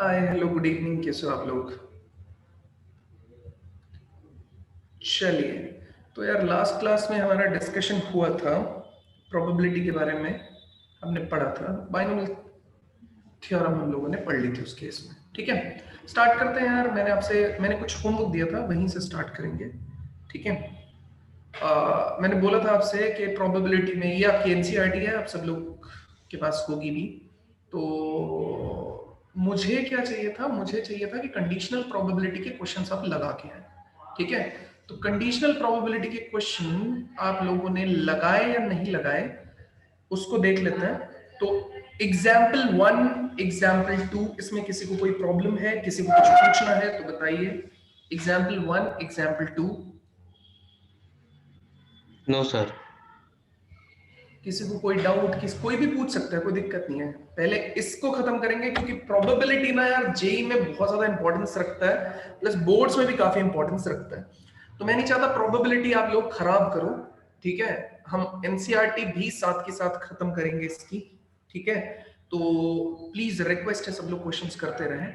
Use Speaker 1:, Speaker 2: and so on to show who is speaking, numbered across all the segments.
Speaker 1: Hi hello good evening, कैसे हो आप लोग। चलिए, तो यार लास्ट क्लास में हमारा डिस्कशन हुआ था प्रोबेबिलिटी के बारे में। हमने पढ़ा था बाइनोमियल थ्योरम, हम लोगों ने पढ़ ली थी उस केस में। ठीक है, स्टार्ट करते हैं यार। मैंने कुछ होमवर्क दिया था, वहीं से स्टार्ट करेंगे। ठीक है। मैंने बोला था आपसे कि प्रोबेबिलिटी में ये आपकी एनसीईआरटी है, आप सब लोग के पास होगी भी। तो मुझे क्या चाहिए था, मुझे चाहिए था कि कंडीशनल प्रोबेबिलिटी के क्वेश्चंस आप लगा के आए। ठीक है, तो कंडीशनल प्रोबेबिलिटी के क्वेश्चन आप लोगों ने लगाए या नहीं लगाए उसको देख लेते हैं। तो एग्जाम्पल 1, एग्जाम्पल 2, इसमें किसी को कोई प्रॉब्लम है, किसी को कुछ पूछना है तो बताइए। Example 1, example 2।
Speaker 2: No sir.
Speaker 1: किसी को कोई डाउट, कोई भी पूछ सकता है, कोई दिक्कत नहीं है। पहले इसको खत्म करेंगे क्योंकि प्रोबेबिलिटी ना यार जेई में बहुत ज्यादा इंपॉर्टेंस रखता है, प्लस बोर्ड्स में भी काफी इंपॉर्टेंस रखता है। तो मैं नहीं चाहता प्रोबेबिलिटी आप लोग खराब करो। ठीक है, हम एनसीईआरटी भी साथ के साथ खत्म करेंगे इसकी। ठीक है, तो प्लीज रिक्वेस्ट है सब लोग क्वेश्चंस करते रहें।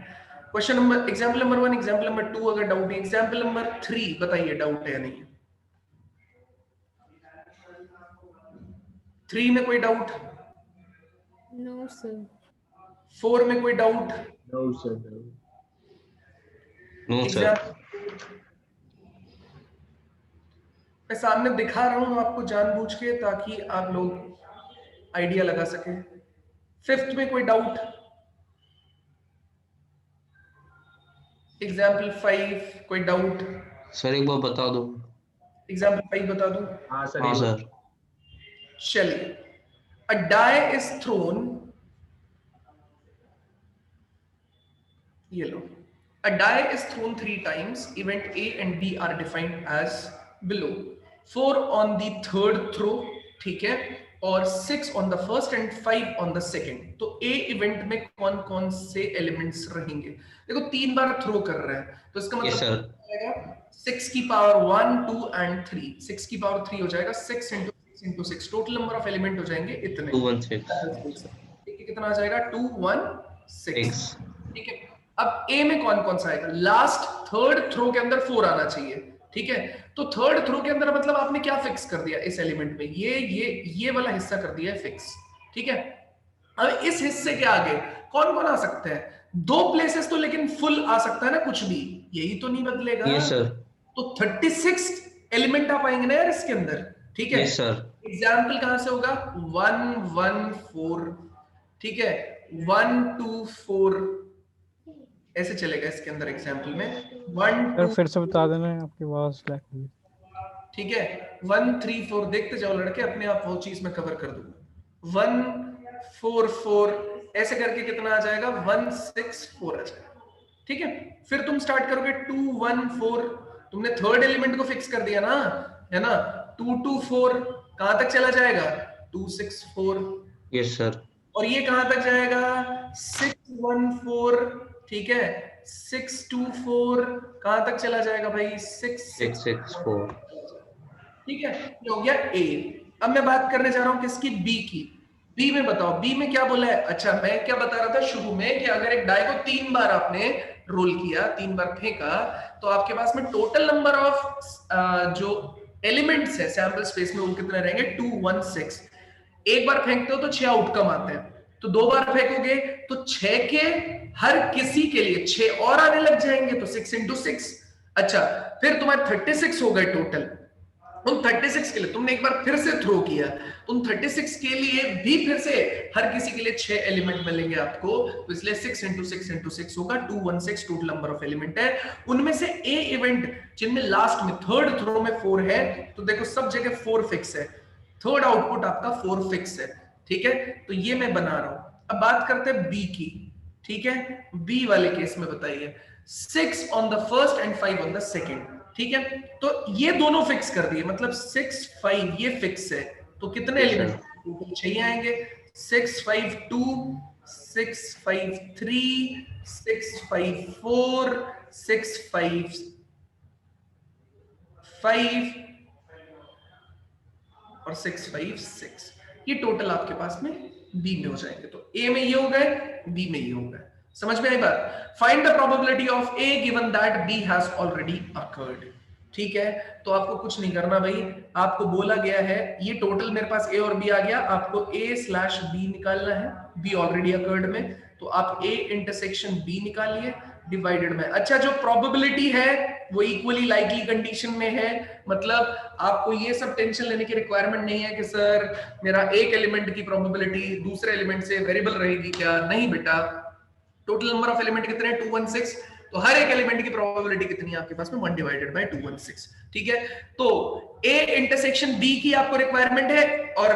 Speaker 1: Question number, example number 1, example number 2 अगर डाउट है, एग्जाम्पल नंबर 3 बताइए डाउट है या नहीं। 3 में कोई डाउट?
Speaker 3: No sir.
Speaker 1: 4 में कोई doubt?
Speaker 4: No, sir. No.
Speaker 2: No sir.
Speaker 1: Exam मैं सामने दिखा रहा हूं आपको जानबूझ के, ताकि आप लोग आइडिया लगा सके। 5th में कोई डाउट? एग्जाम्पल 5 कोई डाउट?
Speaker 2: सर एक बार बता दो।
Speaker 1: एग्जाम्पल 5 बता दूं?
Speaker 4: हाँ सर,
Speaker 2: हाँ
Speaker 4: ये
Speaker 2: सर।
Speaker 1: चलिए, अ डाई इज थ्रोन, ये लो। A die is thrown 3 times. Event A and B are defined as below. 4 on the third throw, ठीक है, और 6 on the first and 5 on the second. तो A इवेंट में कौन कौन से एलिमेंट्स रहेंगे? देखो 3 बार थ्रो कर रहा है, तो इसका
Speaker 2: यस
Speaker 1: मतलब
Speaker 2: सर।
Speaker 1: 6 की पावर 1, 2 एंड 3। 6 की पावर 3 हो जाएगा 6 into 6 into 6। Total number of element हो जाएंगे इतने।
Speaker 2: 216
Speaker 1: ठीक है, कितना आ जाएगा? 216।
Speaker 2: 6।
Speaker 1: ठीक है, अब ए में कौन कौन सा आएगा? लास्ट थर्ड थ्रो के अंदर 4 आना चाहिए। ठीक है, तो थर्ड थ्रो के अंदर मतलब आपने क्या फिक्स कर दिया इस एलिमेंट में? ये वाला हिस्सा कर दिया है फिक्स। ठीक है, अब इस हिस्से के आगे कौन कौन आ सकते हैं? 2 प्लेसेस तो लेकिन फुल आ सकता है ना, कुछ भी, यही तो नहीं बदलेगा।
Speaker 2: Yes sir.
Speaker 1: तो 36 एलिमेंट आ पाएंगे ना यार इसके अंदर। ठीक है,
Speaker 2: यस सर।
Speaker 1: एग्जाम्पल कहां से होगा? 1 1 4। ठीक है, 1 2 4 ऐसे चलेगा इसके अंदर एग्जाम्पल में। 1
Speaker 5: सर
Speaker 1: 2,
Speaker 5: फिर से बता देना, आपकी आवाज लैग हुई।
Speaker 1: ठीक है, 1 3 4 देखते जाओ लड़के, अपने आप वो चीज में कवर कर दूंगा। 1 4 4 ऐसे करके कितना आ जाएगा? 1 6 4 आ जाएगा। ठीक है, फिर तुम स्टार्ट करोगे 2 1 4। तुमने थर्ड एलिमेंट को फिक्स कर दिया ना, है ना। 2 2 4 कहां तक चला जाएगा? 2 6 4।
Speaker 2: Yes sir.
Speaker 1: और ये कहां तक जाएगा? 6 1 4। ठीक है, 6 2 4 कहां तक चला जाएगा भाई? 6 6
Speaker 2: 664।
Speaker 1: ठीक है, ये हो गया ए। अब मैं बात करने जा रहा हूं किसकी? बी की। बी में बताओ, बी में क्या बोला है? अच्छा, मैं क्या बता रहा था शुरू में कि अगर एक डाई को 3 बार आपने रोल किया, 3 बार फेंका, तो आपके पास में टोटल नंबर ऑफ जो एलिमेंट्स है सैंपल स्पेस में वो कितने रहेंगे? 216। एक बार फेंकते हो तो 6 आउटकम आते हैं, तो 2 बार फेंकोगे तो 6 के हर किसी के लिए 6 और आने लग जाएंगे, तो 6 इंटू 6। अच्छा, फिर तुम्हारे 36 हो गए टोटल। उन 36 के लिए तुमने एक बार फिर से थ्रो किया, उन 36 के लिए भी फिर से हर किसी के लिए 6 एलिमेंट मिलेंगे आपको, तो इसलिए 6 इंटू 6 इंटू 6 होगा 216 टोटल नंबर ऑफ एलिमेंट है। उनमें से ए इवेंट जिनमें लास्ट में थर्ड थ्रो में 4 है, तो देखो सब जगह 4 फिक्स है, थर्ड आउटपुट आपका 4 फिक्स है। ठीक है, तो ये मैं बना रहा हूं। अब बात करते हैं बी की। ठीक है, बी वाले केस में बताइए 6 on the first and 5 on the second. ठीक है, तो ये दोनों फिक्स कर दिए, मतलब 6 5 ये फिक्स है, तो कितने
Speaker 2: Yes,
Speaker 1: एलिमेंट? टोटल 6 आएंगे। 6 5 2, 6 5 3, 6 5 4, 6 5 5 और 6 5 6। ये टोटल आपके पास में बी में हो जाएंगे। तो ए में ये हो गए, बी में ये हो गए। समझ में आई बात? Find the probability of A given that B has already occurred. ठीक है, तो आपको कुछ नहीं करना भाई, आपको बोला गया है ये टोटल मेरे पास ए और बी आ गया, आपको ए स्लैश बी निकालना है, बी ऑलरेडी अकर्ड में, तो आप ए इंटरसेक्शन बी निकालिए डिवाइडेड में। अच्छा, जो प्रोबेबिलिटी है वो इक्वली लाइकली कंडीशन में है, मतलब आपको ये सब टेंशन लेने की रिक्वायरमेंट नहीं है कि सर मेरा एक एलिमेंट की प्रोबेबिलिटी दूसरे एलिमेंट से वेरिएबल रहेगी क्या, नहीं बेटा, टोटल नंबर ऑफ एलिमेंट कितने हैं 216, तो हर एक एलिमेंट की प्रोबेबिलिटी कितनी है आपके पास में 1 डिवाइडेड बाय 216। ठीक है, तो ए इंटरसेक्शन बी की आपको रिक्वायरमेंट है और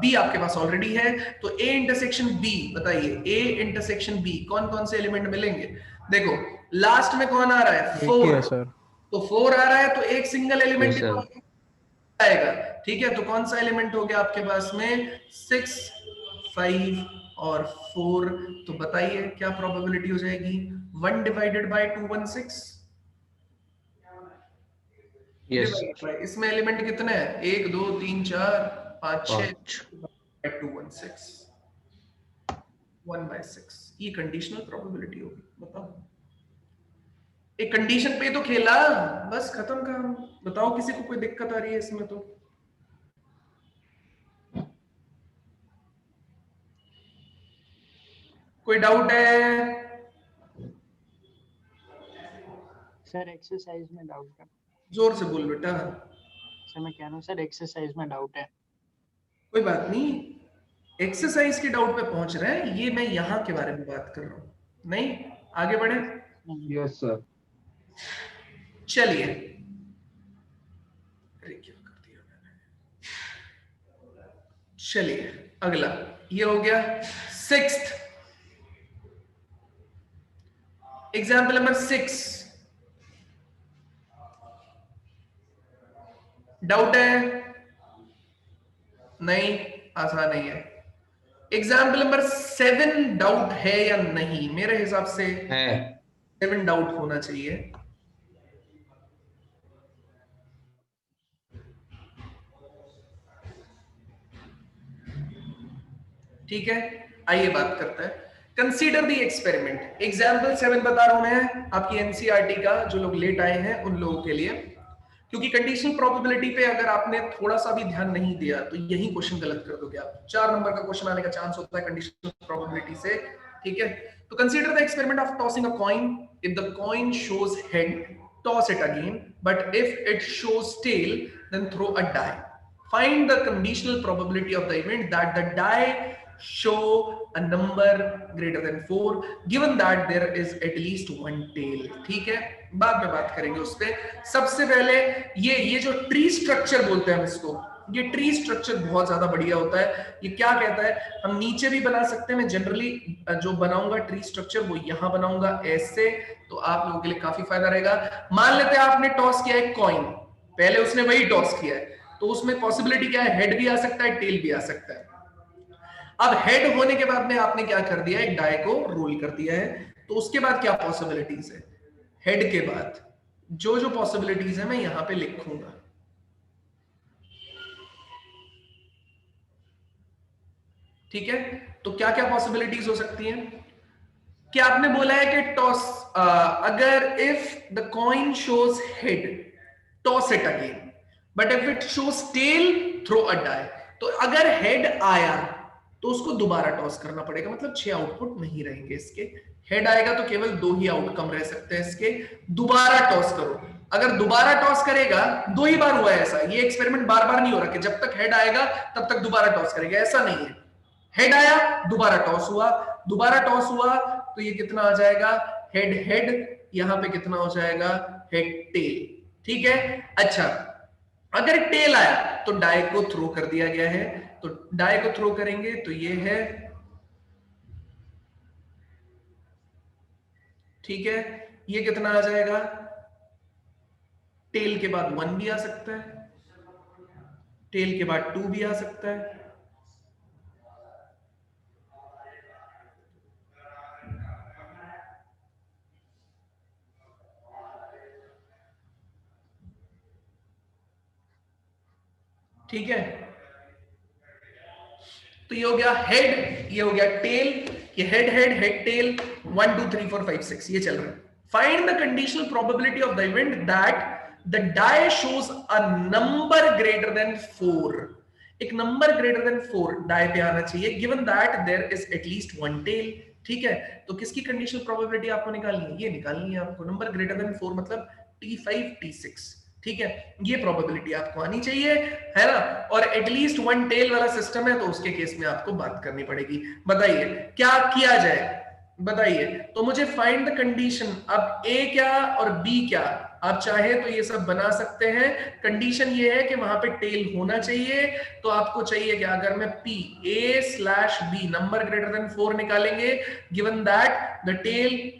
Speaker 1: बी आपके पास ऑलरेडी है, तो ए इंटरसेक्शन बी बताइए, ए इंटरसेक्शन बी कौन कौन से एलिमेंट मिलेंगे? देखो लास्ट में कौन आ रहा है?
Speaker 5: एक ही है
Speaker 1: 4,
Speaker 5: सर।
Speaker 1: तो 4 आ रहा है तो एक सिंगल एलिमेंट
Speaker 2: Yes, sir.
Speaker 1: आएगा। ठीक है, तो कौन सा एलिमेंट हो गया आपके पास में? 6, 5 और 4, तो बताइए क्या प्रोबेबिलिटी हो जाएगी? 1 divided by 216
Speaker 2: Yes.
Speaker 1: Divided by, इसमें एलिमेंट कितने हैं? 1 2 3 4 5 6,
Speaker 2: 5.
Speaker 1: 216 1/6, ये कंडीशनल प्रोबेबिलिटी होगी। बताओ, एक कंडीशन पे तो खेला, बस खत्म काम। बताओ किसी को कोई दिक्कत आ रही है इसमें? तो कोई डाउट है?
Speaker 4: सर एक्सरसाइज में डाउट है।
Speaker 1: जोर से बोल बेटा।
Speaker 4: सर मैं कह रहा हूँ सर एक्सरसाइज में डाउट है।
Speaker 1: कोई बात नहीं, एक्सरसाइज के डाउट पे पहुंच रहे हैं, ये मैं यहां के बारे में बात कर रहा हूं। नहीं, आगे बढ़े।
Speaker 2: Yes, sir.
Speaker 1: चलिए, अरे क्या कर दिया मैंने। चलिए अगला, ये हो गया 6th एग्जाम्पल नंबर 6। डाउट है? नहीं, आसान नहीं है। एग्जाम्पल नंबर 7 डाउट है या नहीं? मेरे हिसाब से
Speaker 2: है
Speaker 1: 7 डाउट होना चाहिए। ठीक है, आइए बात करते हैं। Consider the experiment. एग्जाम्पल 7 बता रहा हूं मैं आपकी एनसीईआरटी का, जो लोग लेट आए हैं उन लोगों के लिए, क्योंकि कंडीशनल प्रोबेबिलिटी पे अगर आपने थोड़ा सा भी ध्यान नहीं दिया तो यही क्वेश्चन गलत कर दोगे आप। 4 नंबर का क्वेश्चन आने का चांस होता है कंडीशनल प्रोबेबिलिटी से। ठीक है, तो consider the experiment of tossing a coin. If the coin shows head, toss it again, but if it shows tail, then throw a die. Find the conditional probability of the event that the die show a number greater than 4 given that there is at least one tail। ठीक है, बाद में बात करेंगे उस पे। सबसे पहले ये जो ट्री स्ट्रक्चर बोलते हैं हम इसको, ये ट्री स्ट्रक्चर बहुत ज्यादा बढ़िया होता है। ये क्या कहता है, हम नीचे भी बना सकते हैं। मैं जनरली जो बनाऊंगा ट्री स्ट्रक्चर वो यहां बनाऊंगा ऐसे, तो आप लोगों के लिए काफी फायदा रहेगा। मान लेते हैं आपने टॉस किया है कॉइन, पहले उसने वही टॉस किया है, तो उसमें पॉसिबिलिटी क्या है? हेड भी आ सकता है, टेल भी आ सकता है। अब हेड होने के बाद में आपने क्या कर दिया? एक डाई को रोल कर दिया है, तो उसके बाद क्या पॉसिबिलिटीज है? हेड के बाद जो जो पॉसिबिलिटीज है मैं यहां पे लिखूंगा। ठीक है, तो क्या क्या पॉसिबिलिटीज हो सकती हैं? क्या आपने बोला है कि टॉस, अगर if the coin shows head, toss it again, but if it shows tail, throw a die. तो अगर हेड आया तो उसको दोबारा टॉस करना पड़ेगा, मतलब 6 आउटपुट नहीं रहेंगे इसके। हेड आएगा तो केवल 2 ही आउटकम रह सकते हैं इसके। दोबारा टॉस करो, अगर दोबारा टॉस करेगा, 2 ही बार हुआ है ऐसा, ये एक्सपेरिमेंट बार बार नहीं हो रहा कि जब तक हेड आएगा तब तक दोबारा टॉस करेगा, ऐसा नहीं है। हेड आया, दोबारा टॉस हुआ, दोबारा टॉस हुआ, तो ये कितना आ जाएगा? हेड हेड, यहां पे कितना हो जाएगा? Head tail. ठीक है, अच्छा अगर टेल आया तो डाई को थ्रो कर दिया गया है, तो डाई को थ्रो करेंगे तो ये है। ठीक है, ये कितना आ जाएगा? टेल के बाद 1 भी आ सकता है, टेल के बाद 2 भी आ सकता है। ठीक है, तो ये हो गया हेड, ये हो गया टेल, ये हेड हेड हेड टेल, 1 2 3 4 5 6 ये चल रहा है. Find the conditional probability of the event that the die shows a number greater than 4. एक नंबर ग्रेटर देन 4 डाई पे आना चाहिए, given that there is at least one tail. ठीक है, तो किसकी कंडीशनल प्रोबेबिलिटी आपको निकालनी है? ये निकालनी है आपको. नंबर ग्रेटर देन 4 मतलब T5 T6. ठीक है, ये प्रोबेबिलिटी आपको आनी चाहिए, है ना. और एटलीस्ट वन टेल वाला सिस्टम है तो उसके केस में आपको बात करनी पड़ेगी. बताइए क्या किया जाए, बताइए. तो मुझे फाइंड द कंडीशन. अब ए क्या और बी क्या, आप चाहे तो ये सब बना सकते हैं. कंडीशन ये है कि वहां पे टेल होना चाहिए. तो आपको चाहिए क्या, अगर मैं P A/B number greater than 4 निकालेंगे, गिवन दैट द टेल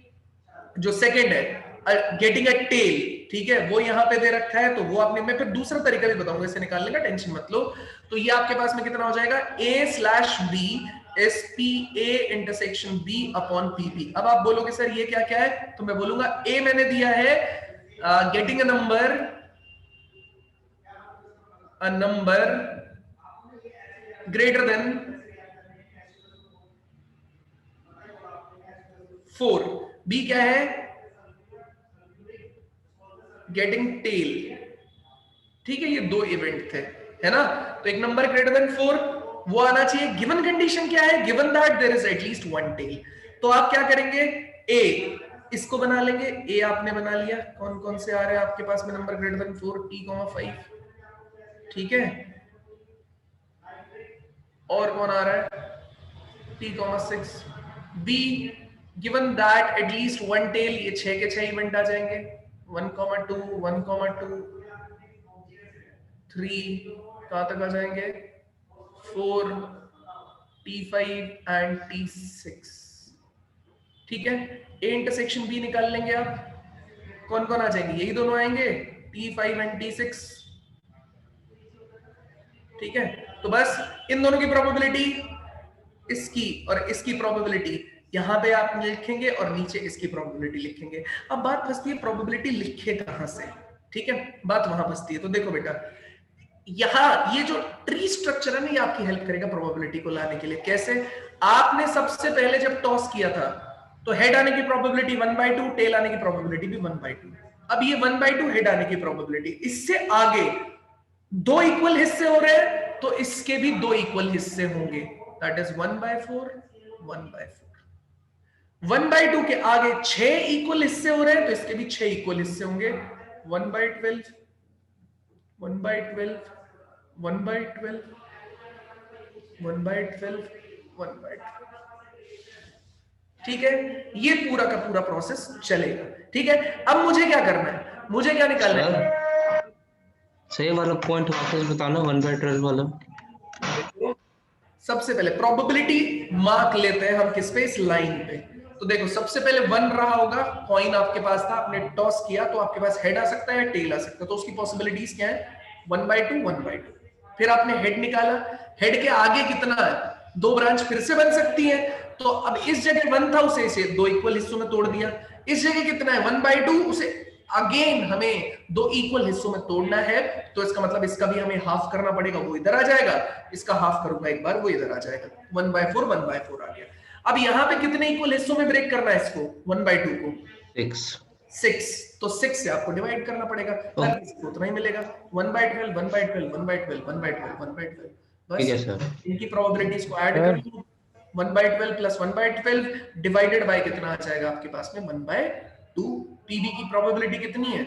Speaker 1: जो सेकंड है गेटिंग अ टेल, ठीक है, वो यहां पे दे रखा है. तो वो आपने, मैं फिर दूसरा तरीका भी बताऊंगा इसे निकालने का, टेंशन मत लो. तो ये आपके पास में कितना हो जाएगा, A/B is PA intersection B upon PP. अब आप बोलोगे सर ये क्या क्या है, तो मैं बोलूंगा A मैंने दिया है getting a number greater than 4. B क्या है, गेटिंग टेल. ठीक है, ये दो इवेंट थे, है ना. तो एक नंबर ग्रेटर देन 4 वो आना चाहिए. गिवन कंडीशन क्या है, given that there is at least one tail. तो आप क्या करेंगे, ए इसको बना लेंगे. ए आपने बना लिया. कौन कौन से आ रहे हैं आपके पास में नंबर ग्रेटर देन 4, T, 5. ठीक है, और कौन आ रहा है, T, 6. B given that at least one tail, ये 6 के 6 इवेंट आ जाएंगे. 1, 2, 1, 2, 3 कहां तक आ जाएंगे, 4, T5 एंड T6. ठीक है, A इंटरसेक्शन B निकाल लेंगे आप. कौन कौन आ जाएंगे, यही दोनों आएंगे, T5 एंड T6. ठीक है, तो बस इन दोनों की प्रोबेबिलिटी, इसकी और इसकी प्रोबेबिलिटी यहां पे आप लिखेंगे और नीचे इसकी प्रोबेबिलिटी लिखेंगे. अब बात फंसती है प्रोबेबिलिटी लिखे कहां से. ठीक है, बात वहां फंसती है. तो देखो बेटा, यहां ये जो ट्री स्ट्रक्चर है ना, ये आपकी हेल्प करेगा प्रोबेबिलिटी को लाने के लिए. कैसे, आपने सबसे पहले जब टॉस किया था तो हेड आने की प्रोबेबिलिटी 1/2, टेल आने की प्रोबेबिलिटी भी 1/2. अब ये 1/2 हेड आने की प्रोबेबिलिटी, इससे आगे दो इक्वल हिस्से हो रहे हैं तो इसके भी दो इक्वल हिस्से होंगे. That is 1/4, 1/4. 1/2 के आगे 6 इक्वल हिस्से हो रहे हैं तो इसके भी 6 इक्वल हिस्से होंगे. 1/12, 1/12, 1/12, 1/12, 1/12. ठीक है, ये पूरा का पूरा प्रोसेस चलेगा. ठीक है, अब मुझे क्या करना है, मुझे क्या निकालना है,
Speaker 2: सही वाला पॉइंट वापस बताना, 1/12 वाला.
Speaker 1: सबसे पहले प्रोबेबिलिटी मार्क लेते हैं हम किस पे, इस लाइन पे. तो देखो सबसे पहले 1 रहा होगा, कॉइन आपके पास था, आपने टॉस किया तो आपके पास हेड आ सकता है या टेल आ सकता है. तो उसकी पॉसिबिलिटीज क्या है, 1/2, 1/2. फिर आपने हेड निकाला, हेड के आगे कितना है, दो ब्रांच फिर से बन सकती है. तो अब इस जगह 1 था, उसे इसे दो इक्वल हिस्सों में तोड़ दिया. इस जगह कितना है, 1/2, उसे अगेन हमें दो इक्वल हिस्सों में तोड़ना है. तो इसका मतलब इसका भी हमें हाफ करना पड़ेगा, वो इधर आ जाएगा. इसका हाफ करूंगा एक बार, वो इधर आ जाएगा. 1/4, 1/4 आ गया. अब यहाँ पे कितने इक्वल हिस्सों में ब्रेक करना है इसको, 1/2 को, 6. तो 6 से आपको डिवाइड करना पड़ेगा, उतना ही मिलेगा. 1/12, 1/12, 1/12, 1/12, 1/12. बस इनकी प्रोबेबिलिटीज को ऐड कर दो. 1/12 प्लस 1/12 डिवाइडेड बाय कितना आ जाएगा आपके पास में, 1/2. पीबी की प्रोबेबिलिटी कितनी है,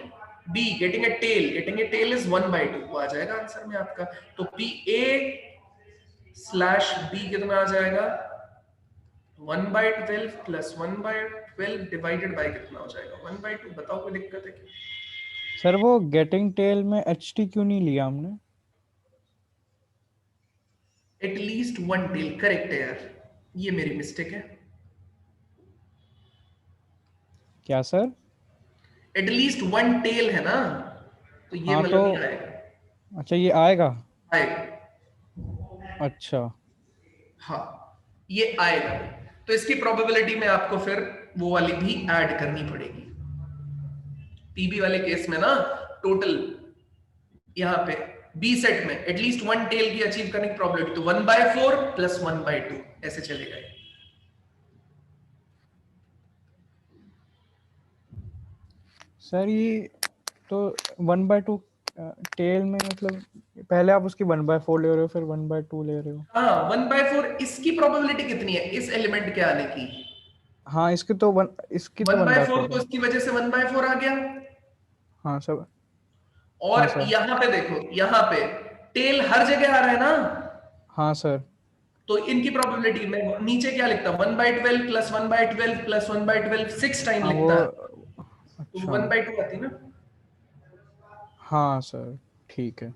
Speaker 1: B getting a tail is 1/2, वो आ जाएगा आंसर में आपका. तो PA/B कितना आ जाएगा, 1/12 प्लस 1/12 डिवाइडेड बाय कितना हो जाएगा, 1/2. बताओ कोई दिक्कत है क्या?
Speaker 5: सर वो गेटिंग टेल में HT क्यों नहीं लिया हमने?
Speaker 1: एटलीस्ट वन टेल, करेक्ट है यार, ये मेरी मिस्टेक है.
Speaker 5: क्या सर?
Speaker 1: एटलीस्ट वन टेल है ना, तो ये
Speaker 5: हाँ,
Speaker 1: मतलब
Speaker 5: तो
Speaker 1: नहीं आएगा.
Speaker 5: अच्छा ये आएगा.
Speaker 1: आएगा,
Speaker 5: अच्छा,
Speaker 1: हाँ ये आएगा. तो इसकी प्रोबेबिलिटी में आपको फिर वो वाली भी ऐड करनी पड़ेगी. पीबी वाले केस में ना टोटल यहाँ पे बी सेट में एटलीस्ट वन टेल की अचीव करने की प्रोबेबिलिटी, तो 1/4 प्लस 1/2 ऐसे चलेगा ये।
Speaker 5: सर ये तो 1/2 टेल में मतलब पहले आप उसकी 1/4 ले रहे हो फिर 1/2 ले रहे हो।
Speaker 1: हाँ 1/4 इसकी प्रोबेबिलिटी कितनी है इस एलिमेंट के आने की?
Speaker 5: हाँ इसकी तो
Speaker 1: 1/4 तो
Speaker 5: है।
Speaker 1: इसकी वजह से 1/4 आ गया।
Speaker 5: हाँ सर।
Speaker 1: और
Speaker 5: हाँ सर।
Speaker 1: यहां पे देखो, यहां पे टेल हर जगह आ रहा है ना,
Speaker 5: हाँ सर।
Speaker 1: तो इनकी प्रोबेबिलिटी में नीचे क्या लिखता, 1/12 प्लस 1/12 प्लस 1/12 6 टाइम
Speaker 5: हाँ वो
Speaker 1: लिखता, तो
Speaker 5: अच्छा
Speaker 1: 1/2 आती ना।
Speaker 5: हाँ सर ठीक है।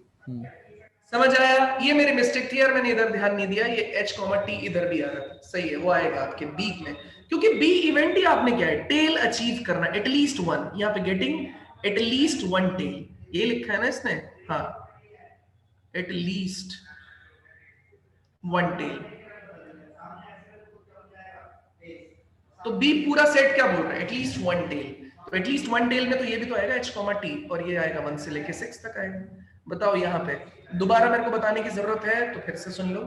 Speaker 1: समझ आया? ये मेरी मिस्टेक थी यार, मैंने इधर ध्यान नहीं दिया, ये H, T इधर भी आ रहा था, सही है वो आएगा आपके बी में, क्योंकि बी इवेंट ही आपने क्या है, टेल अचीव करना, एटलीस्ट वन, यहाँ पे गेटिंग एटलीस्ट वन टेल, ये लिखा है ना इसने, हाँ एटलीस्ट वन टेल। तो बी पूरा सेट क्या बोल रहा है, एटलीस्ट वन टेल, तो एटलीस्ट वन टेल में तो ये भी तो आएगा H, T, और ये आएगा 1 से लेके 6 तक आएगा। बताओ यहाँ पे दोबारा मेरे को बताने की जरूरत है तो फिर से सुन लो।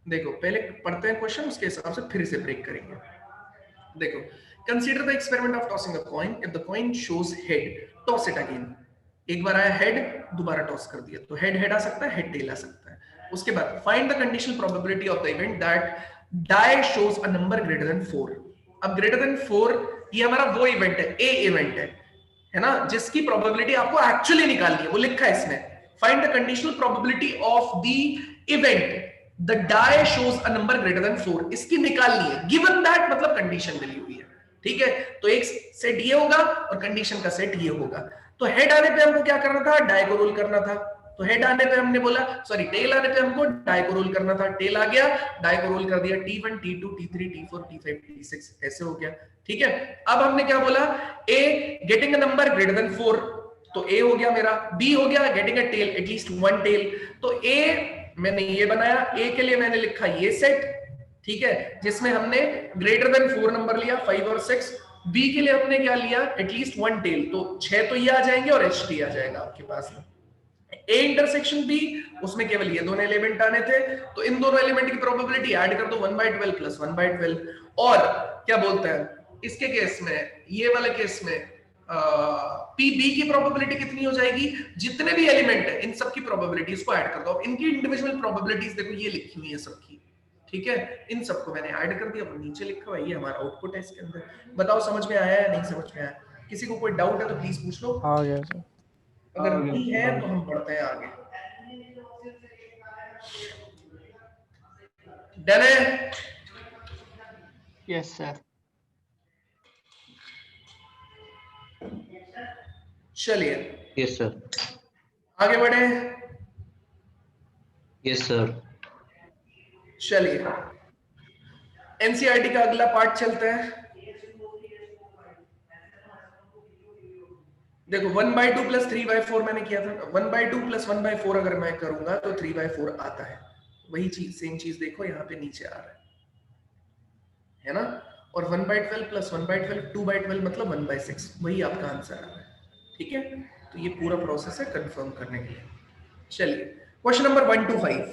Speaker 1: देखो पहले पढ़ते हैं क्वेश्चन, उसके हिसाब से फिर से ब्रेक करेंगे। देखो, consider the experiment of tossing a coin, if the coin shows head toss it again. एक बार आया हेड, दोबारा टॉस कर दिया, तो हेड हेड आ सकता है, हेड टेल आ सकता है। उसके बाद find the conditional probability of the event that die shows a number greater than 4। अब ग्रेटर देन 4 ये हमारा वो इवेंट है, ए इवेंट है ना, जिसकी प्रोबेबिलिटी आपको एक्चुअली निकालनी है, वो लिखा है इसमें, find the conditional probability of the event the die shows a number greater than 4, इसकी निकालनी है। गिवन दैट मतलब कंडीशन मिली हुई है, ठीक है, तो एक सेट ये होगा और कंडीशन का सेट ये होगा। तो हेड आने पे हमको क्या करना था, डाई को रोल करना था, तो हेड आने पे हमने बोला, सॉरी टेल आने पे हमको डाई को रोल करना था, टेल आ गया, डाई को रोल कर दिया, T1 T2 T3 T4 T5 T6 ऐसे हो गया, ठीक है। अब हमने क्या बोला, A getting a number greater than 4, तो ए हो गया मेरा, बी हो गया getting a tail at least one tail, तो ए मैंने ये बनाया, ए के लिए मैंने लिखा ये सेट, ठीक है, जिसमें हमने ग्रेटर देन 4 नंबर लिया 5 और 6, बी के लिए हमने क्या लिया, एटलीस्ट वन टेल, तो 6 तो ये आ जाएंगे और एच टी आ जाएगा आपके पास में। ए इंटरसेक्शन बी, उसमें केवल ये दोनों एलिमेंट आने थे, तो इन दोनों एलिमेंट की प्रोबेबिलिटी ऐड कर दो 1/12 प्लस 1/12, और क्या बोलते हैं इसके केस में, ये वाले केस में पी बी की प्रोबेबिलिटी कितनी हो जाएगी, जितने भी एलिमेंट है इन सब की प्रोबेबिलिटीज को ऐड कर दो। अब इनकी इंडिविजुअल प्रोबेबिलिटीज देखो ये लिखी हुई है सबकी, ठीक है, इन सबको मैंने ऐड कर दिया, वो नीचे लिखा हुआ है, ये हमारा आउटपुट है इसके अंदर। बताओ समझ में आया या नहीं समझ में आया? किसी को कोई डाउट है तो प्लीज पूछ लो,
Speaker 5: आ गया सर।
Speaker 1: अगर नहीं है तो हम बढ़ते हैं आगे। डन है?
Speaker 4: Yes sir.
Speaker 1: चलिए
Speaker 2: यस सर।
Speaker 1: आगे बढ़े।
Speaker 2: Yes sir.
Speaker 1: चलिए एनसीईआरटी का अगला पार्ट चलते हैं। देखो 1/2 प्लस 3/4 मैंने किया था, 1/2 प्लस 1/4 अगर मैं करूंगा तो 3/4 आता है, वही चीज सेम चीज देखो यहाँ पे नीचे आ रहा है ना, और 1/12 प्लस 1/12 2/12 मतलब 1/6, वही आपका आंसर आ रहा है, ठीक है। तो ये पूरा प्रोसेस है कंफर्म करने के लिए। चलिए question number 1 to 5,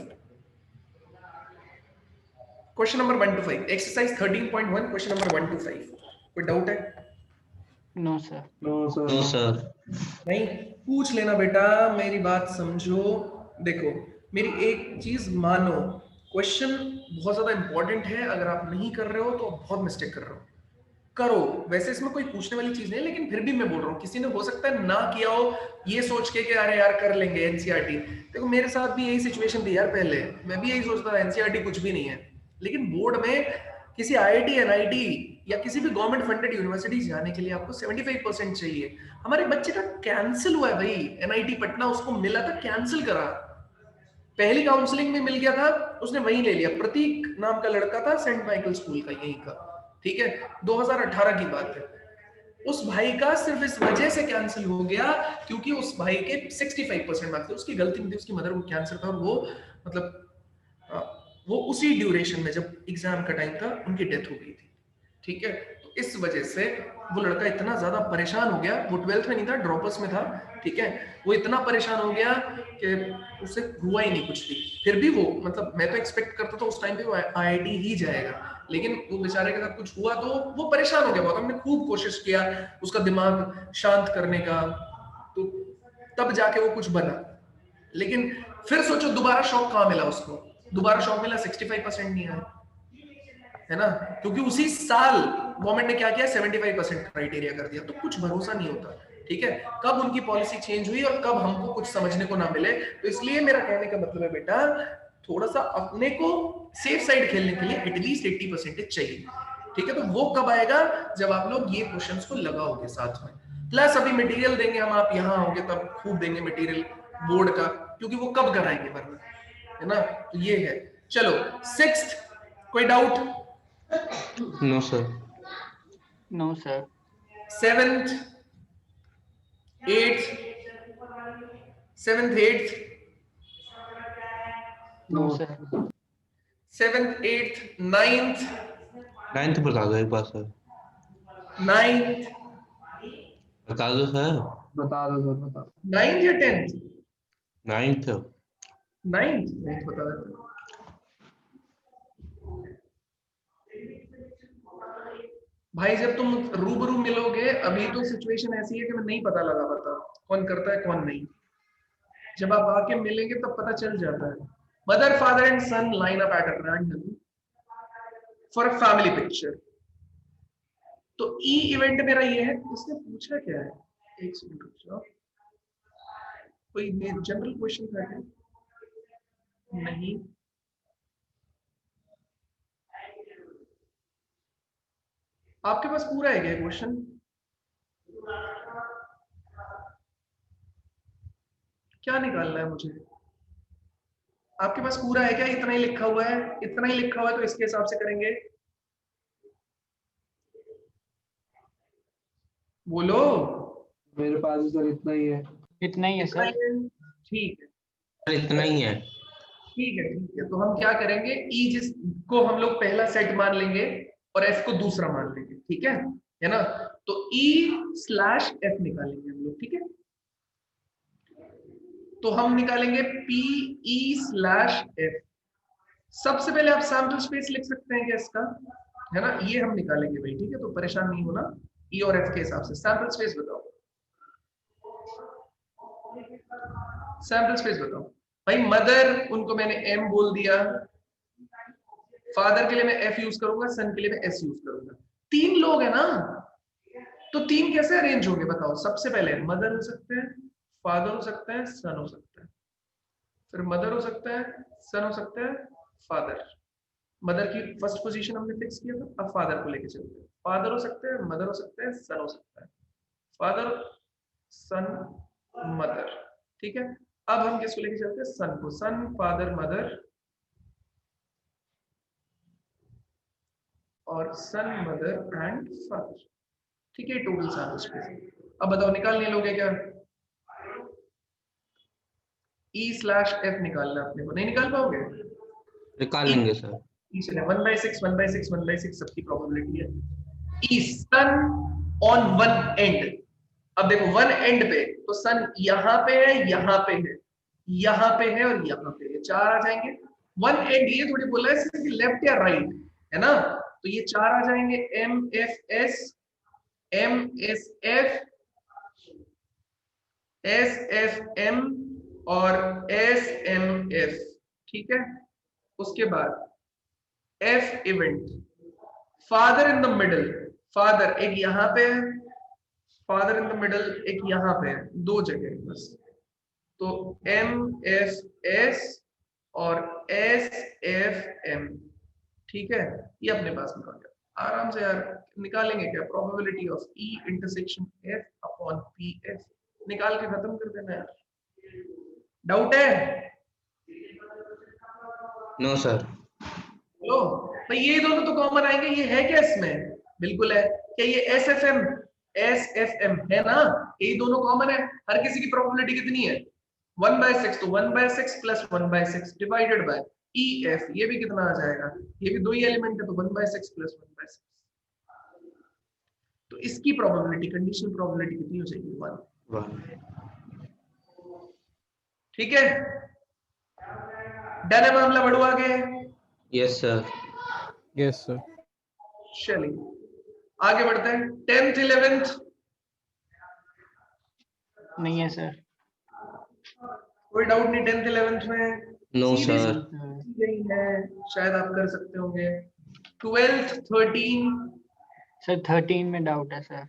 Speaker 1: question number 1 to 5, exercise 13.1, question number 1 to 5, कोई डाउट है?
Speaker 4: No sir.
Speaker 2: No sir.
Speaker 1: नहीं, पूछ लेना बेटा, मेरी बात समझो। देखो मेरी एक चीज मानो, क्वेश्चन बहुत ज्यादा इंपॉर्टेंट है, अगर आप नहीं कर रहे हो तो बहुत मिस्टेक कर रहे हो, करो। वैसे इसमें कोई पूछने वाली चीज नहीं है, लेकिन फिर भी मैं बोल रहा हूँ, किसी ने हो सकता है ना किया हो ये सोच के कि अरे यार कर लेंगे एनसीईआरटी। देखो मेरे साथ भी यही सिचुएशन थी यार, पहले मैं भी यही सोचता था एनसीईआरटी कुछ भी नहीं है, लेकिन बोर्ड में किसी आईआईटी एनआईटी या किसी भी गवर्नमेंट फंडेड यूनिवर्सिटी जाने के लिए आपको 75% चाहिए। हमारे बच्चे का कैंसिल हुआ है भाई, एनआईटी पटना उसको मिला था, कैंसिल करा, पहली काउंसलिंग में मिल गया था, उसने वहीं ले लिया। प्रतीक नाम का लड़का था, सेंट माइकल स्कूल का यहीं का, ठीक है, 2018 की बात है। उस भाई का सिर्फ इस वजह से कैंसिल हो गया क्योंकि उस भाई के 65% मार्क्स थे, उसकी गलती नहीं थी, उसकी मदर को कैंसर था, और वो मतलब वो उसी ड्यूरेशन में जब एग्जाम का टाइम था उनकी डेथ हो गई थी, ठीक है। तो इस वजह से वो लड़का इतना ज्यादा परेशान हो गया, वो 12th में नहीं था, ड्रॉपर्स में था, ठीक है, वो इतना परेशान हो गया कि उससे हुआ ही नहीं कुछ भी। फिर भी वो मतलब मैं तो एक्सपेक्ट करता था उस टाइम पे वो IIT ही जाएगा, लेकिन वो बेचारे के साथ कुछ हुआ तो वो परेशान हो गया बहुत। हमने खूब कोशिश किया उसका दिमाग शांत करने का, तो तब जाके वो कुछ बना। लेकिन फिर सोचो दोबारा शौक कहाँ मिला उसको, दोबारा शौक मिला 65% नहीं आया, है ना, क्योंकि उसी साल गवर्नमेंट ने क्या किया 75% क्राइटेरिया कर दिया। तो कुछ भरोसा नहीं होता, ठीक है, कब उनकी पॉलिसी चेंज हुई और कब हमको कुछ समझने को ना मिले। तो इसलिए मेरा कहने का मतलब है बेटा, थोड़ा सा अपने को सेफ साइड खेलने के लिए एटलीस्ट 80% चाहिए, ठीक है। तो वो कब आएगा, जब आप लोग ये क्वेश्चंस को लगाओगे साथ में, प्लस अभी मटेरियल देंगे हम, आप यहाँ होंगे तब खूब देंगे मटेरियल बोर्ड का, क्योंकि वो कब कराएंगे वरना, है ना। तो ये है। चलो 6th, कोई doubt?
Speaker 2: No sir.
Speaker 4: No, sir.
Speaker 1: 7th, 8th, 7th, 8th,
Speaker 4: No, sir.
Speaker 1: 7th, 8th, 9th,
Speaker 2: 9th बता दो एक बार सर।
Speaker 1: 9th,
Speaker 2: बता दो सर।
Speaker 6: बता दो सर, बता दो।
Speaker 1: 9th या 10th?
Speaker 2: 9th।
Speaker 1: 9th बता देते हैं। भाई जब तुम रूबरू मिलोगे, अभी तो सिचुएशन ऐसी है कि मैं नहीं पता लगा पाता कौन करता है कौन नहीं, जब आप आके मिलेंगे तब पता चल जाता है। Mother father and son line up at a random for a family picture. तो ई इवेंट मेरा ये है, इसने पूछा क्या है, एक सेकंड रुक जाओ, कोई जनरल क्वेश्चन था क्या? नहीं, आपके पास पूरा है क्या क्वेश्चन? क्या निकालना है मुझे? आपके पास पूरा है क्या? इतना ही लिखा हुआ है? इतना ही लिखा हुआ है तो इसके हिसाब से करेंगे। बोलो।
Speaker 6: मेरे पास भी सर इतना ही है।
Speaker 4: इतना ही है
Speaker 1: इतना
Speaker 4: सर।
Speaker 1: ही है? ठीक है,
Speaker 2: इतना ही है।
Speaker 1: ठीक है, ठीक है। तो हम क्या करेंगे, ई जिसको हम लोग पहला सेट मान लेंगे और एफ को दूसरा मान लेंगे, ठीक है ना। तो E/F निकालेंगे हम लोग, ठीक है। तो हम निकालेंगे PE/F। सबसे पहले आप सैंपल स्पेस लिख सकते हैं क्या इसका, है ना, ये हम निकालेंगे भाई, ठीक है। तो परेशान नहीं होना, E और F के हिसाब से। सैंपल स्पेस बताओ, सैंपल स्पेस बताओ भाई। मदर, उनको मैंने M बोल दिया, फादर के लिए मैं F यूज करूंगा, सन के लिए मैं S यूज करूंगा। 3 लोग है ना, तो 3 कैसे अरेंज होंगे बताओ। सबसे पहले मदर हो सकते हैं, फादर हो सकता है, सन हो सकता है, फिर मदर हो सकता है, सन हो सकता है, फादर। मदर की फर्स्ट पोजीशन हमने फिक्स किया था, अब फादर को लेके चलते हैं। फादर हो सकते हैं, मदर हो सकता है, सन हो सकता है, फादर, सन, मदर, ठीक है। अब हम किसको लेके चलते हैं, सन को। सन, फादर, मदर, और सन, मदर एंड फादर, ठीक है। Total sample space. अब बताओ निकालने लोगे क्या? E/F निकालना अपने को, नहीं निकाल पाओगे?
Speaker 2: निकाल लेंगे सर।
Speaker 1: 1/6 1/6 1/6 सबकी प्रोबेबिलिटी है। E son on one end. अब देखो वन एंड पे तो सन यहाँ पे है, यहाँ पे है, यहाँ पे है और यहाँ पे है, 4 आ जाएंगे। वन एंड ये थोड़ी बोला है लेफ्ट या राइट, है ना, तो ये 4 आ जाएंगे। MFS, MSF, SFM और SMF, ठीक है। उसके बाद F event, father in the middle, father एक यहाँ पे है, फादर इन द मिडल एक यहाँ पे है, 2 जगह बस। तो MFS और SFM, ठीक है। ये अपने पास निकाल गया आराम से यार। निकालेंगे क्या, probability of E intersection F upon PF, निकाल के खत्म कर देना यार। डाउट है?
Speaker 2: No sir.
Speaker 1: लो भाई, ये दोनों तो कॉमन आएंगे, ये है क्या इसमें? बिल्कुल है। क्या ये SFM है ना, ये दोनों कॉमन है। हर किसी की प्रोबेबिलिटी कितनी है? 1/6, तो 1/6 प्लस 1/6 डिवाइडेड बाय EF, ये भी कितना आ जाएगा, ये भी 2 ही एलिमेंट है, तो 1/6 प्लस 1/6। तो इसकी प्रोबेबिलिटी, कंडीशनल प्रोबेबिलिटी कितनी हो जाएगी? 1।
Speaker 2: 1।
Speaker 1: ठीक है, डन है मामला, बढ़ो आगे।
Speaker 2: Yes sir.
Speaker 5: Yes sir.
Speaker 1: चलिए आगे बढ़ते हैं। 10th 11th
Speaker 4: नहीं है सर।
Speaker 1: कोई डाउट नहीं 10th 11th में?
Speaker 2: नो
Speaker 1: सीधी
Speaker 2: सर।
Speaker 1: सी गई है, शायद आप कर सकते होंगे। 12th 13
Speaker 4: सर 13 में डाउट है सर।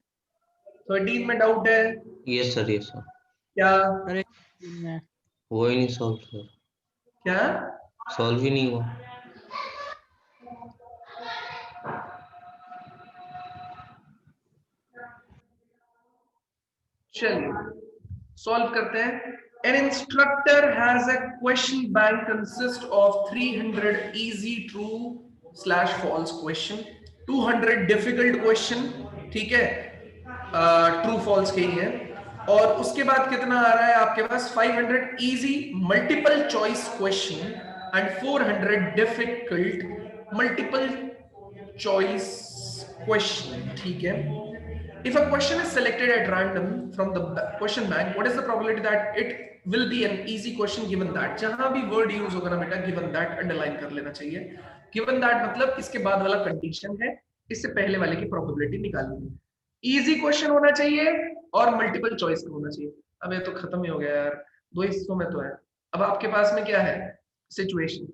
Speaker 1: 13 में डाउट है
Speaker 2: यस सर। Yes sir.
Speaker 1: क्या?
Speaker 4: अरे में
Speaker 2: वो ही नहीं सॉल्व सर,
Speaker 1: क्या?
Speaker 2: सॉल्व ही नहीं हुआ।
Speaker 1: चलिए सॉल्व करते हैं। An instructor has a question bank consist of 300 easy true/false question, 200 difficult question, ठीक है, ट्रू फॉल्स के ही है, और उसके बाद कितना आ रहा है आपके पास? 500 easy multiple choice question and 400 difficult multiple choice question, ठीक है। If a question is selected at random from the question bank, what is the probability that it will be an easy question given that? जहां भी word use होगा ना बेटा, given that underline कर लेना चाहिए। given that मतलब इसके बाद वाला कंडीशन है, इससे पहले वाले की प्रोबेबिलिटी निकालनी है। इजी क्वेश्चन होना चाहिए और मल्टीपल चॉइस का होना चाहिए। अब ये तो खत्म ही हो गया यार, दो हिस्सों में तो है। अब आपके पास में क्या है? सिचुएशन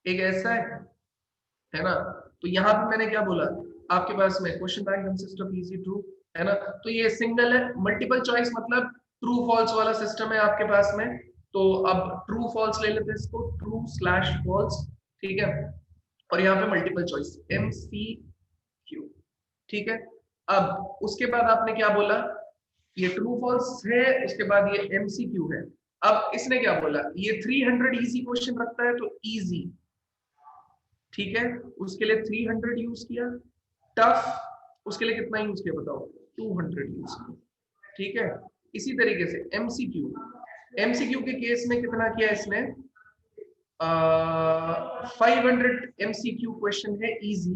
Speaker 1: एक ऐसा है ना, तो यहाँ पे मैंने क्या बोला आपके पास में? Question bank consist of easy true, है ना, तो ये सिंगल है। मल्टीपल चॉइस मतलब ट्रू फॉल्स वाला सिस्टम है आपके पास में। तो अब ट्रू फॉल्स ले लेते हैं इसको, ट्रू/फॉल्स, ठीक है, और यहाँ पे मल्टीपल चॉइस MCQ, ठीक है। अब उसके बाद आपने क्या बोला? ये ट्रू फॉल्स है, उसके बाद ये MCQ है। अब इसने क्या बोला? ये 300 इजी क्वेश्चन रखता है, तो इजी, ठीक है, उसके लिए 300 यूज किया। टफ उसके लिए कितना यूज किया बताओ? 200 यूज किया, ठीक है। इसी तरीके से MCQ के केस में कितना किया इसने? 500 MCQ क्वेश्चन है इजी,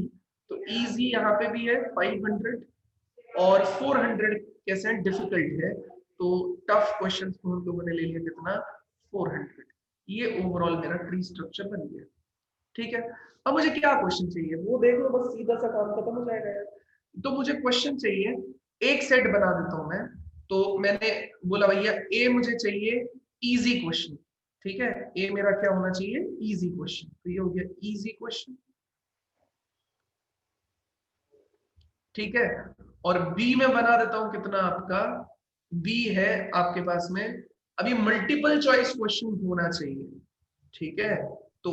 Speaker 1: तो इजी यहाँ पे भी है 500, और 400 कैसे हैं? डिफिकल्ट है। तो टफ क्वेश्चन को हम लोगों ने ले लिया कितना? 400। ये ओवरऑल मेरा ट्री स्ट्रक्चर बन गया, ठीक है। अब मुझे क्या क्वेश्चन चाहिए वो देख लो, बस सीधा सा काम खत्म हो जाएगा यार। तो मुझे क्वेश्चन चाहिए, एक सेट बना देता हूं मैं। तो मैंने बोला भैया ए मुझे चाहिए इजी क्वेश्चन, ठीक है, ए मेरा क्या होना चाहिए? Easy question. तो ये हो गया इजी क्वेश्चन, ठीक है। और बी में बना देता हूं कितना आपका? बी है आपके पास में अभी मल्टीपल चॉइस क्वेश्चन होना चाहिए, ठीक है। तो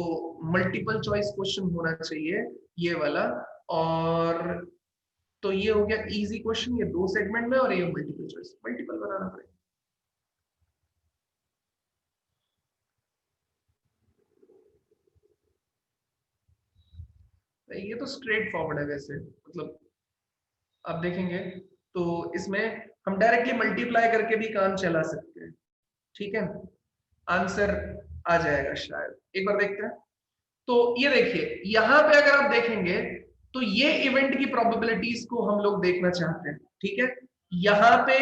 Speaker 1: मल्टीपल चॉइस क्वेश्चन होना चाहिए ये वाला, और तो ये हो गया इजी क्वेश्चन, ये दो सेगमेंट में, और ये मल्टीपल चॉइस, मल्टीपल बनाना पड़ेगा। ये तो स्ट्रेट फॉरवर्ड है वैसे, मतलब आप देखेंगे तो इसमें हम डायरेक्टली मल्टीप्लाई करके भी काम चला सकते हैं, ठीक है। आंसर आ जाएगा शायद, एक बार देखते हैं। तो ये देखिए यहां पे अगर आप देखेंगे तो ये इवेंट की प्रोबेबिलिटीज को हम लोग देखना चाहते हैं, ठीक है। यहाँ पे,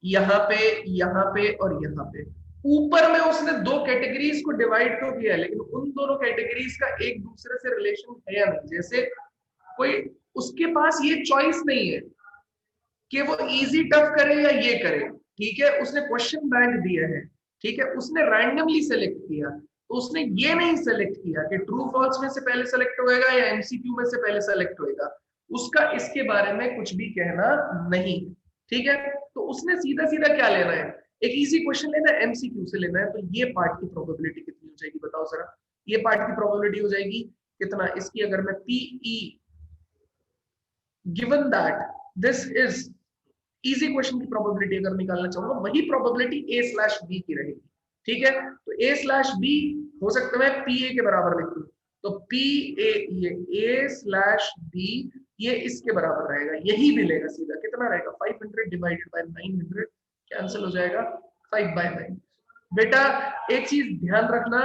Speaker 1: यहाँ पे, यहाँ पे और यहाँ पे ऊपर में उसने दो कैटेगरीज को डिवाइड तो किया है, लेकिन उन दोनों कैटेगरीज का एक दूसरे से रिलेशन है या नहीं। जैसे कोई उसके पास ये चॉइस नहीं है कि वो इजी टफ करे या ये करे, ठीक है। उसने क्वेश्चन बैंक दिया है, ठीक है, उसने रैंडमली सेलेक्ट किया, तो उसने ये नहीं सेलेक्ट किया कि ट्रू फॉल्स में से पहले सेलेक्ट होएगा या MCQ में से पहले सेलेक्ट होएगा, उसका इसके बारे में कुछ भी कहना नहीं, ठीक है। तो उसने सीधा सीधा क्या लेना है? एक इजी क्वेश्चन लेना है, MCQ से लेना है। तो ये पार्ट की प्रोबेबिलिटी कितनी हो जाएगी बताओ जरा? ये पार्ट की प्रोबेबिलिटी हो जाएगी कितना? इसकी अगर मैं PE given that this is easy question की प्रोबेबिलिटी अगर निकालना चाहूंगा, वही प्रोबेबिलिटी A/B की रहेगी, ठीक है। तो A/B हो सकता है मैं PA के बराबर लिख दूं, तो PA ये A/B ये इसके बराबर रहेगा, यही मिलेगा सीधा। कितना रहेगा? 500 डिवाइडेड बाय 900 कैंसिल हो जाएगा 5/9। बेटा एक चीज ध्यान रखना,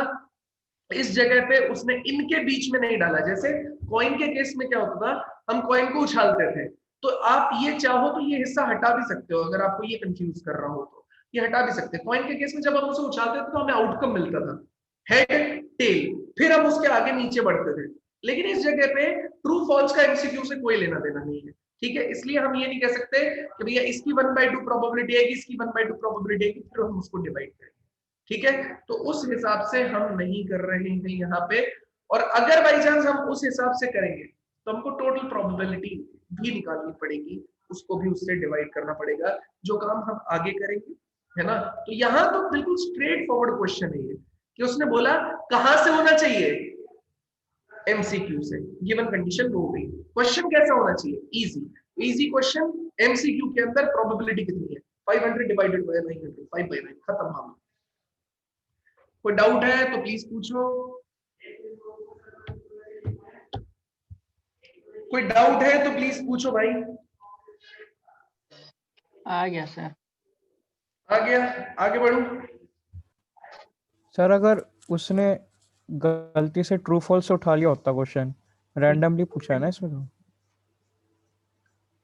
Speaker 1: इस जगह पे उसने इनके बीच में नहीं डाला। जैसे कॉइन के केस में क्या होता था, हम कॉइन को उछालते थे तो आप ये चाहो तो ये हिस्सा हटा भी सकते हो, अगर आपको ये कंफ्यूज कर रहा हो तो ये हटा भी सकते हैं। कॉइन के केस में जब हम उसे उछालते थे तो हमें आउटकम मिलता था, हेड टेल, फिर हम उसके आगे नीचे बढ़ते थे। लेकिन इस जगह पे ट्रू फॉल्स का एमसीक्यू से कोई लेना देना नहीं है, ठीक है। इसलिए हम ये नहीं कह सकते कि भैया इसकी 1/2 प्रोबेबिलिटी है कि इसकी 1/2 प्रोबेबिलिटी है कि फिर हम उसको डिवाइड करें, ठीक है। तो उस हिसाब से हम नहीं कर रहे हैं यहाँ पे। और अगर बाई चांस हम उस हिसाब से करेंगे तो हमको टोटल प्रोबेबिलिटी भी निकालनी पड़ेगी, उसको भी उससे डिवाइड करना पड़ेगा, जो काम हम आगे करेंगे, है ना। तो यहाँ तो बिल्कुल स्ट्रेट फॉरवर्ड क्वेश्चन है ये, कि उसने बोला कहां से होना चाहिए, एमसीक्यू से, गिवन कंडीशन हो गई। क्वेश्चन कैसा होना चाहिए, इजी क्वेश्चन। एमसीक्यू के अंदर प्रोबेबिलिटी कितनी है, 500 डिवाइडेड बाय 900, 5/9, खत्म मामला। कोई डाउट है तो प्लीज पूछो, कोई डाउट है तो प्लीज पूछो भाई।
Speaker 4: आ गया सर।
Speaker 1: आ गया, आगे बढ़ू।
Speaker 5: सर अगर उसने गलती से ट्रू फॉल्स उठा लिया होता क्वेश्चन, रैंडमली पूछा है ना इसमें तो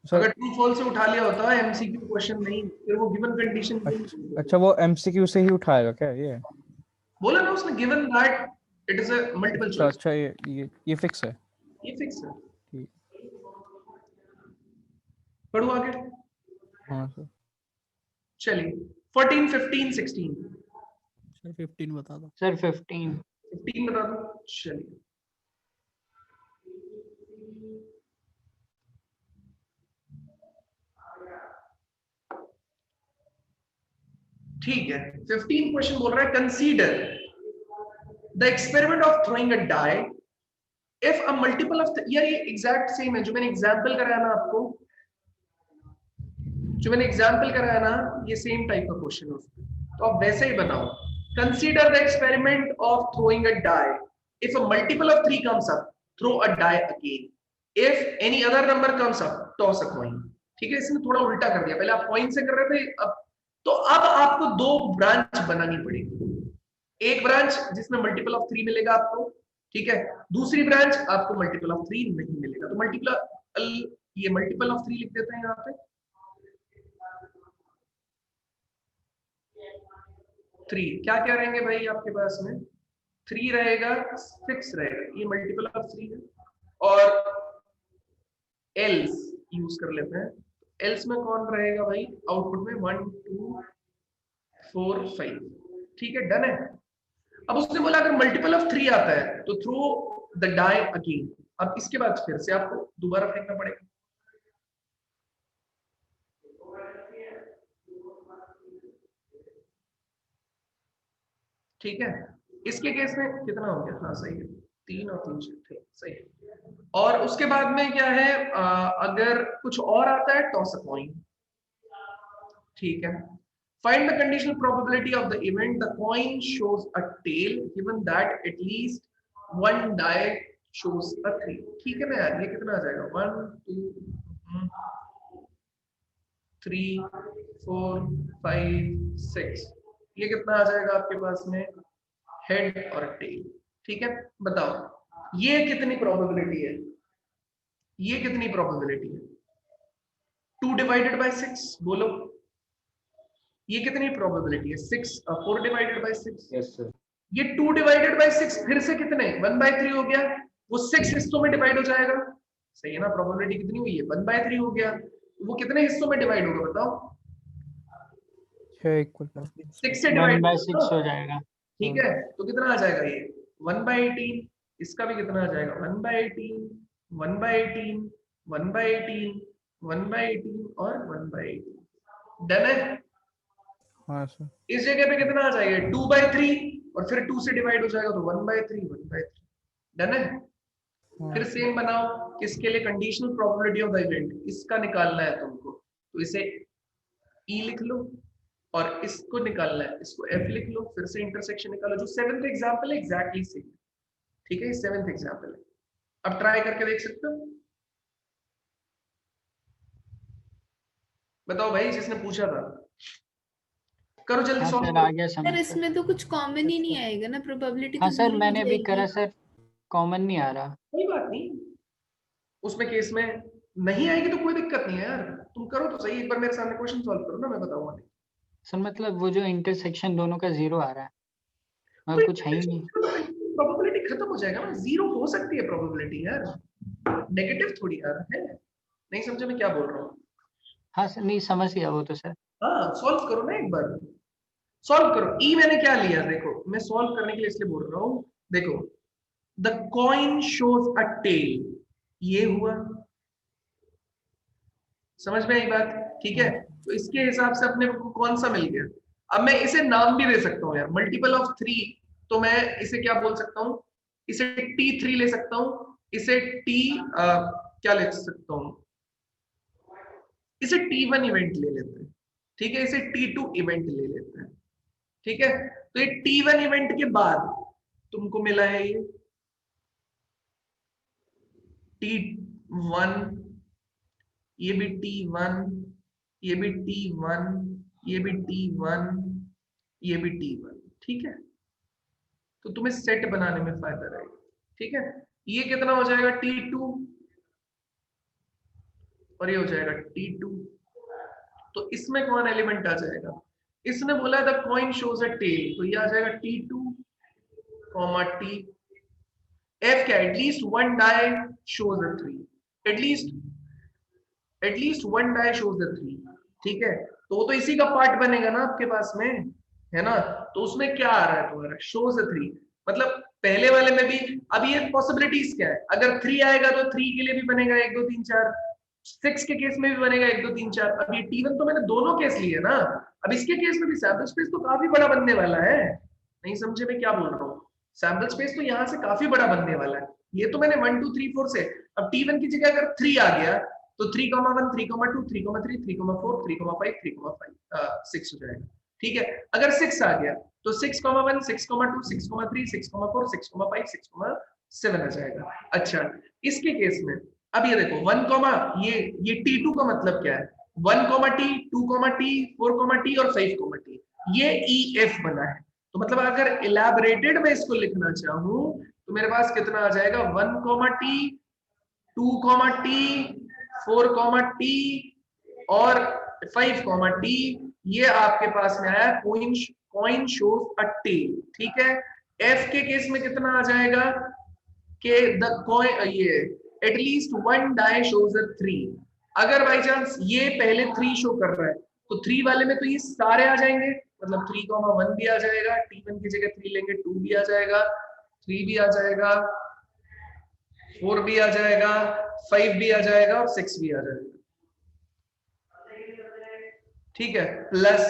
Speaker 5: सर।
Speaker 1: अगर ट्रू फॉल्स से उठा लिया होता है एमसीक्यू क्वेश्चन नहीं, फिर वो गिवन कंडीशन।
Speaker 5: अच्छा वो एमसीक्यू से ही उठाएगा क्या ये?
Speaker 1: बोला ना उसने, given that it is a multiple choice.
Speaker 5: अच्छा ये फिक्स है,
Speaker 1: ये फिक्स है।
Speaker 5: ठीक।
Speaker 1: पढ़ो आगे।
Speaker 5: हाँ सर।
Speaker 1: चलिए 14, 15, 16।
Speaker 7: सर 15 बता दो।
Speaker 4: सर 15।
Speaker 1: 15 बता दो। चलिए ठीक है। 15 क्वेश्चन बोल रहा है, consider the experiment of throwing a die if a multiple of, यार ये एग्जैक्ट सेम है जो मैंने एग्जांपल कराया ना आपको, जो मैंने एग्जांपल कराया ना, ये सेम टाइप का क्वेश्चन है उसमें, तो आप वैसे ही बनाओ। Consider the experiment of throwing a die if a multiple of 3 comes up, throw a die again. If any other number comes up, toss a coin. ठीक है, इसने थोड़ा उल्टा कर दिया, पहले आप कॉइन से कर रहे थे, अब आपको 2 ब्रांच बनानी पड़ेगी। एक ब्रांच जिसमें मल्टीपल ऑफ 3 मिलेगा आपको, ठीक है, दूसरी ब्रांच आपको मल्टीपल ऑफ 3 नहीं मिलेगा। तो ये मल्टीपल ऑफ 3 लिख देते हैं यहाँ पे, 3 क्या क्या रहेंगे भाई आपके पास में, 3 रहेगा, 6 रहेगा, ये मल्टीपल ऑफ 3 है। और एल्स यूज कर लेते हैं, एल्स में कौन रहेगा भाई, आउटपुट में 1 2 4 5, ठीक है, डन है। अब उसने बोला अगर मल्टीपल ऑफ 3 आता है तो थ्रो द डाई अगेन। अब इसके बाद फिर से आपको दोबारा फेंकना पड़ेगा, ठीक है। इसके केस में कितना हो गया, हाँ सही है, 3 और 3 थे, सही है। और उसके बाद में क्या है, अगर कुछ और आता है टॉस अ कॉइन, ठीक है। Find the conditional probability of the event the coin shows a tail given that at least one die shows a 3, ठीक है ना यार। ये कितना आ जाएगा, 1 2 3 4 5 6, ये कितना आ जाएगा आपके पास में, हेड और टेल, ठीक है। बताओ ये कितनी प्रोबेबिलिटी है, ये कितनी प्रोबेबिलिटी है, 2 डिवाइडेड बाय 6, बोलो ये कितनी प्रोबेबिलिटी है, 6 4 डिवाइडेड बाय 6,
Speaker 6: यस सर।
Speaker 1: ये 2 डिवाइडेड बाय 6 फिर से कितने 1/3 हो गया, वो 6 हिस्सों में डिवाइड हो जाएगा, सही है ना। प्रोबेबिलिटी कितनी हुई है, 1/3 हो गया, वो कितने हिस्सों में डिवाइड होगा बताओ,
Speaker 5: 6 इक्वल
Speaker 1: 6 से डिवाइड
Speaker 4: 1/6 हो जाएगा,
Speaker 1: ठीक है। तो कितना आ जाएगा ये 1/18, इसका भी कितना आ जाएगा 1/18 1/18 1/18 1/18 और 1/18, डन है।
Speaker 5: हाँ सर।
Speaker 1: इस जगह पे कितना आ जाएगा 2/3 और फिर 2 से डिवाइड हो जाएगा तो 1/3 1/3, डन है। फिर सेम बनाओ, किसके लिए, conditional probability of the event, इसका निकालना है तुमको, तो इसे ई लिख लो और इसको निकालना है, इसको एफ लिख लो, फिर से इंटरसेक्शन निकालो। जो 7th एग्जांपल है एग्जैक्टली सेम, ठीक है, ये 7th एग्जांपल है। अब ट्राई करके देख सकते हो, बताओ भाई जिसने पूछा था, करो जल्दी
Speaker 4: हाँ
Speaker 1: सॉल्व
Speaker 4: सर आ
Speaker 1: करो।
Speaker 4: गया
Speaker 3: सर
Speaker 4: समझ।
Speaker 3: इसमें तो कुछ कॉमन ही नहीं आएगा ना, प्रोबेबिलिटी
Speaker 4: हाँ
Speaker 3: तो
Speaker 4: सर
Speaker 3: जीरो
Speaker 4: मैंने
Speaker 3: हो
Speaker 4: भी
Speaker 3: जाएगी।
Speaker 4: करा सर, कॉमन नहीं आ रहा।
Speaker 1: कोई बात नहीं, उसमें केस में नहीं आएगी तो कोई दिक्कत नहीं है यार, तुम करो तो सही, एक बार मेरे सामने क्वेश्चन सॉल्व करो ना, मैं बताऊंगा।
Speaker 4: सर मतलब वो जो इंटरसेक्शन दोनों का 0 आ रहा है और कुछ है ही नहीं।
Speaker 1: प्रोबेबिलिटी खत्म हो जाएगा ना, 0 हो सकती है प्रोबेबिलिटी यार, नेगेटिव थोड़ी यार है। नहीं समझे मैं क्या बोल रहा हूँ?
Speaker 4: हाँ सर, नहीं समझ गया वो तो सर।
Speaker 1: हाँ सॉल्व करो ना एक बार, सॉल्व करो। ई मैंने क्या लिया, देखो मैं सॉल्व करने के लिए इसलिए बोल रहा हूँ, देखो the coin shows a tail, ये हुआ, समझ में आई बात? ठीक है, तो इसके हिसाब से अपने को कौन सा मिल गया? अब मैं इसे नाम भी दे सकता हूँ यार, मल्टीपल ऑफ 3, तो मैं इसे क्या बोल सकता हूँ, इसे T3 ले सकता हूँ, इसे क्या ले सकता हूँ, इसे T1 इवेंट ले लेते हैं, ठीक है, इसे T2 इवेंट ले लेते हैं, ठीक है। तो ये T1 इवेंट के बाद तुमको मिला है ये T1, ये भी T1, ये भी T1, ये भी T1, ये भी T1, ठीक है। तो तुम्हें सेट बनाने में फायदा रहेगा, ठीक है। ये कितना हो जाएगा T2 और ये हो जाएगा T2, तो इसमें कौन एलिमेंट आ जाएगा? इसने बोला the coin shows a tail, तो ये आ जाएगा T2, T। F क्या, at least one die shows a 3, at least one die shows a 3, ठीक है। तो वो तो इसी का पार्ट बनेगा ना आपके पास में, है ना। तो उसमें क्या आ रहा है तुम्हारा, शोज अ 3, मतलब पहले वाले में भी। अब ये पॉसिबिलिटीज क्या है, अगर 3 आएगा तो 3 के लिए भी बनेगा 1 2 3 4, 6 के केस में भी बनेगा 1 2 3 4। अब ये T1 तो मैंने दोनों केस लिए ना, अब इसके केस में भी सैंपल स्पेस तो काफी बड़ा बनने वाला है। नहीं समझे मैं क्या बोल रहा हूँ? सैंपल स्पेस तो यहाँ से काफी बड़ा बनने वाला है। ये तो मैंने 1 2 3 4 से, अब T1 की जगह अगर 3 आ गया तो 3,1 3,2 3,3 3,4 3,5 3,5 6 हो जाएगा, ठीक है। अगर 6 आ गया तो 6,1 6,2 6,3 6,4 6,5 6,7 आ जाएगा। अच्छा, इसके केस में अब ये देखो 1, ये T2 का मतलब क्या है, 1, T 2, T 4, T और 5, T, ये EF बना है। तो मतलब अगर इलैबोरेटेड में इसको लिखना चाहूं तो मेरे पास कितना आ जाएगा, 1, T 2, T 4, T और 5, T। ये आपके पास में आया कॉइन शोज अ टेल, ठीक है। F के केस में कितना आ जाएगा कि द कॉइन, ये at least one die shows a 3। अगर बाई चांस ये पहले 3 शो कर रहा है तो 3 वाले में तो ये सारे आ जाएंगे, मतलब 3,1 भी आ जाएगा, T1 की जगह 3 लेंगे 2 भी आ जाएगा, 3 भी आ जाएगा, 4 भी आ जाएगा, 5 भी आ जाएगा और 6 भी आ जाएगा, ठीक है। प्लस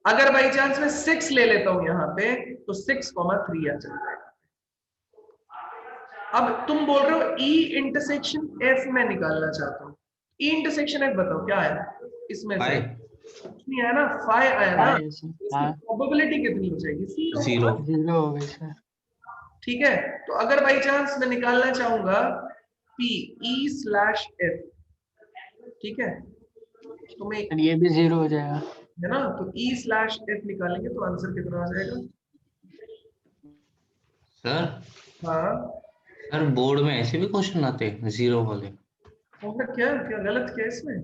Speaker 1: अगर बाई चांस मैं 6 ले लेता हूं यहाँ पे तो 6,3 आ जाएगा। अब तुम बोल रहे हो E इंटरसेक्शन F में निकालना चाहता हूँ, E इंटरसेक्शन F बताओ क्या है इसमें से? नहीं आया ना, फाइव आया ना, इसकी प्रोबेबिलिटी कितनी हो जाएगी?
Speaker 2: 0
Speaker 4: 0 हो गई सर।
Speaker 1: ठीक है। तो अगर बाई चांस मैं निकालना चाहूंगा P E/F, ठीक है, तो मैं,
Speaker 4: सर ये भी 0 हो जाएगा।
Speaker 1: है ना, तो E/F निकालेंगे तो आंसर कितना आ जाएगा?
Speaker 2: सर
Speaker 1: हाँ,
Speaker 2: सर बोर्ड में ऐसे भी क्वेश्चन आते हैं 0 वाले?
Speaker 1: मतलब क्या क्या गलत क्या है इसमें?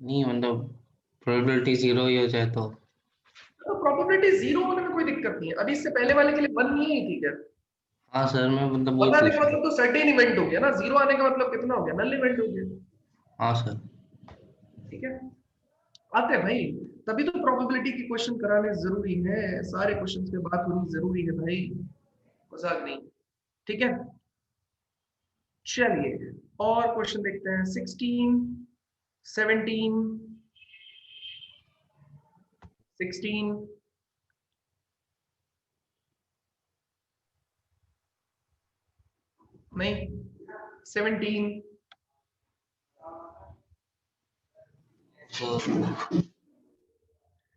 Speaker 2: नहीं मतलब प्रोबेबिलिटी 0 ही हो जाए तो?
Speaker 1: तो प्रोबेबिलिटी 0 होने में कोई दिक्कत नहीं है, अभी इससे पहले वाले के लिए 1 नहीं है, ठीक है।
Speaker 2: हाँ सर मैं मतलब वही
Speaker 1: 1 आने
Speaker 2: पूछ
Speaker 1: का
Speaker 2: रहा हूँ।
Speaker 1: मतलब तो सर्टेन इवेंट हो गया ना, 0 आने का मतलब कितना हो गया, नल इवेंट हो गया,
Speaker 2: हाँ सर।
Speaker 1: ठीक है। आते हैं भाई, तभी तो प्रोबेबिलिटी के क्वेश्चन कराने जरूरी है, सारे क्वेश्चंस पे बात होनी जरूरी है भाई, मजाक नहीं, ठीक है। चलिए और क्वेश्चन देखते हैं, 16 17 16 नहीं 17
Speaker 2: तो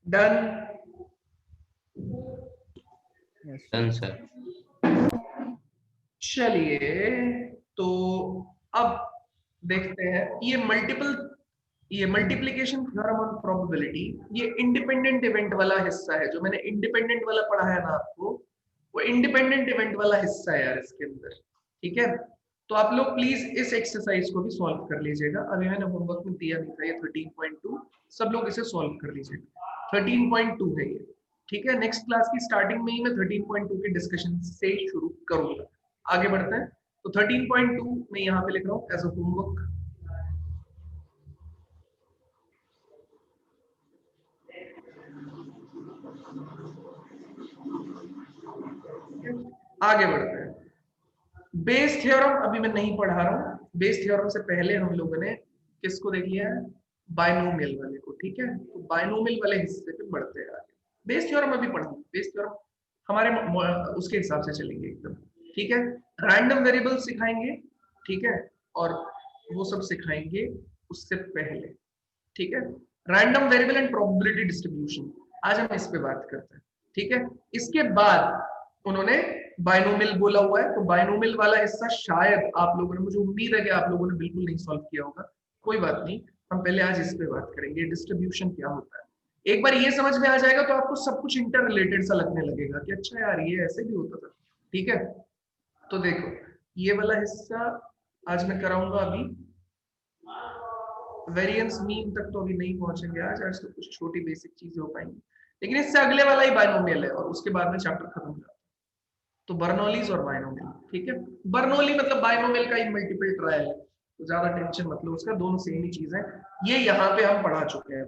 Speaker 1: डन।
Speaker 5: Yes
Speaker 2: done sir.
Speaker 1: चलिए तो अब देखते हैं, ये मल्टीप्लिकेशन थ्योरम ऑन प्रोबेबिलिटी, ये इंडिपेंडेंट इवेंट वाला हिस्सा है, जो मैंने इंडिपेंडेंट वाला पढ़ा है ना आपको, वो इंडिपेंडेंट इवेंट वाला हिस्सा है यार इसके अंदर, ठीक है। तो आप लोग प्लीज इस एक्सरसाइज को भी सॉल्व कर लीजिएगा। अभी मैंने होमवर्क में दिया नहीं था, ये 13.2, सब लोग इसे सॉल्व कर लीजिएगा। 13.2 है ये, ठीक है। नेक्स्ट क्लास की स्टार्टिंग में ही मैं 13.2 के डिस्कशन से शुरू करूंगा। आगे बढ़ते हैं। तो 13.2 मैं यहाँ पे लिख रहा हूँ एज अ होमवर्क। आगे बढ़ते हैं। बेस थ्योरम अभी मैं नहीं पढ़ा रहा हूँ। बेस थ्योरम से पहले हम लोगों ने किसको देख लिया है? बायनोमियल वाले को, ठीक है। तो बायनोमियल वाले हिस्से पे बढ़ते हैं आगे। बेस थ्योरम अभी पढ़ेंगे, बेस थ्योरम हमारे उसके हिसाब से चलेंगे एकदम, ठीक है। रैंडम वेरिएबल सिखाएंगे, ठीक है, और वो सब सिखाएंगे उससे पहले, ठीक है। Random variable and probability distribution आज हम इस पे बात करते हैं, ठीक है। इसके बाद उन्होंने बायनोमियल बोला हुआ है, तो बायनोमियल वाला हिस्सा शायद आप लोगों ने, मुझे उम्मीद है कि आप लोगों ने बिल्कुल नहीं सॉल्व किया होगा, कोई बात नहीं, हम पहले आज इस पे बात करेंगे डिस्ट्रीब्यूशन क्या होता है। एक बार ये समझ में आ जाएगा तो आपको सब कुछ इंटर रिलेटेड सा लगने लगेगा कि अच्छा यार ये ऐसे भी होता था, ठीक है। तो देखो ये वाला हिस्सा आज मैं कराऊंगा। अभी वेरिएंस मीन तक तो अभी नहीं पहुंचेंगे आज तो कुछ छोटी बेसिक चीजें हो पाएंगी, लेकिन इससे अगले वाला ही बायनोमियल है और उसके बाद में चैप्टर खत्म हो जाता है। तो बर्नौलीज और बायनोमियल, ठीक है। बर्नौली मतलब बायनोमियल का ही मल्टीपल ट्रायल है, तो ज्यादा टेंशन मतलब उसका, दोनों सेम ही चीज है। ये यहाँ पे हम पढ़ा चुके हैं,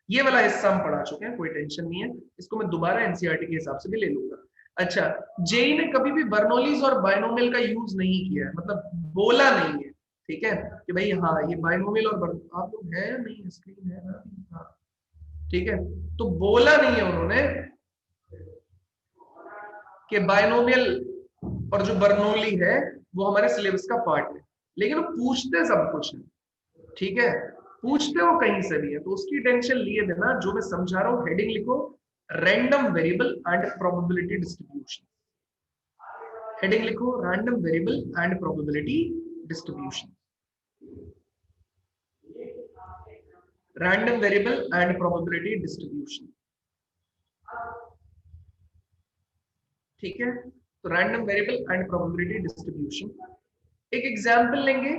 Speaker 1: ये वाला हिस्सा हम पढ़ा चुके हैं, कोई टेंशन नहीं है। इसको मैं दोबारा एनसीईआरटी के हिसाब से भी ले लूंगा। अच्छा, जेई ने कभी भी बर्नौलीज और बायनोमियल का यूज नहीं किया है, मतलब बोला नहीं है, ठीक है, कि भाई हाँ ये बायनोमियल और आप लोग है नहीं, स्क्रीन है ना, हाँ ठीक है। तो बोला नहीं है उन्होंने कि बायनोमियल और जो बर्नौली है वो हमारे सिलेबस का पार्ट है, लेकिन वो पूछते सब कुछ है, ठीक है, पूछते हो कहीं से भी है, तो उसकी टेंशन लिए बिना जो मैं समझा रहा हूँ हेडिंग लिखो, random variable and probability distribution. Heading लिखो random variable and probability distribution, random variable and probability distribution, ठीक है। तो random variable and probability distribution, एक एग्जांपल लेंगे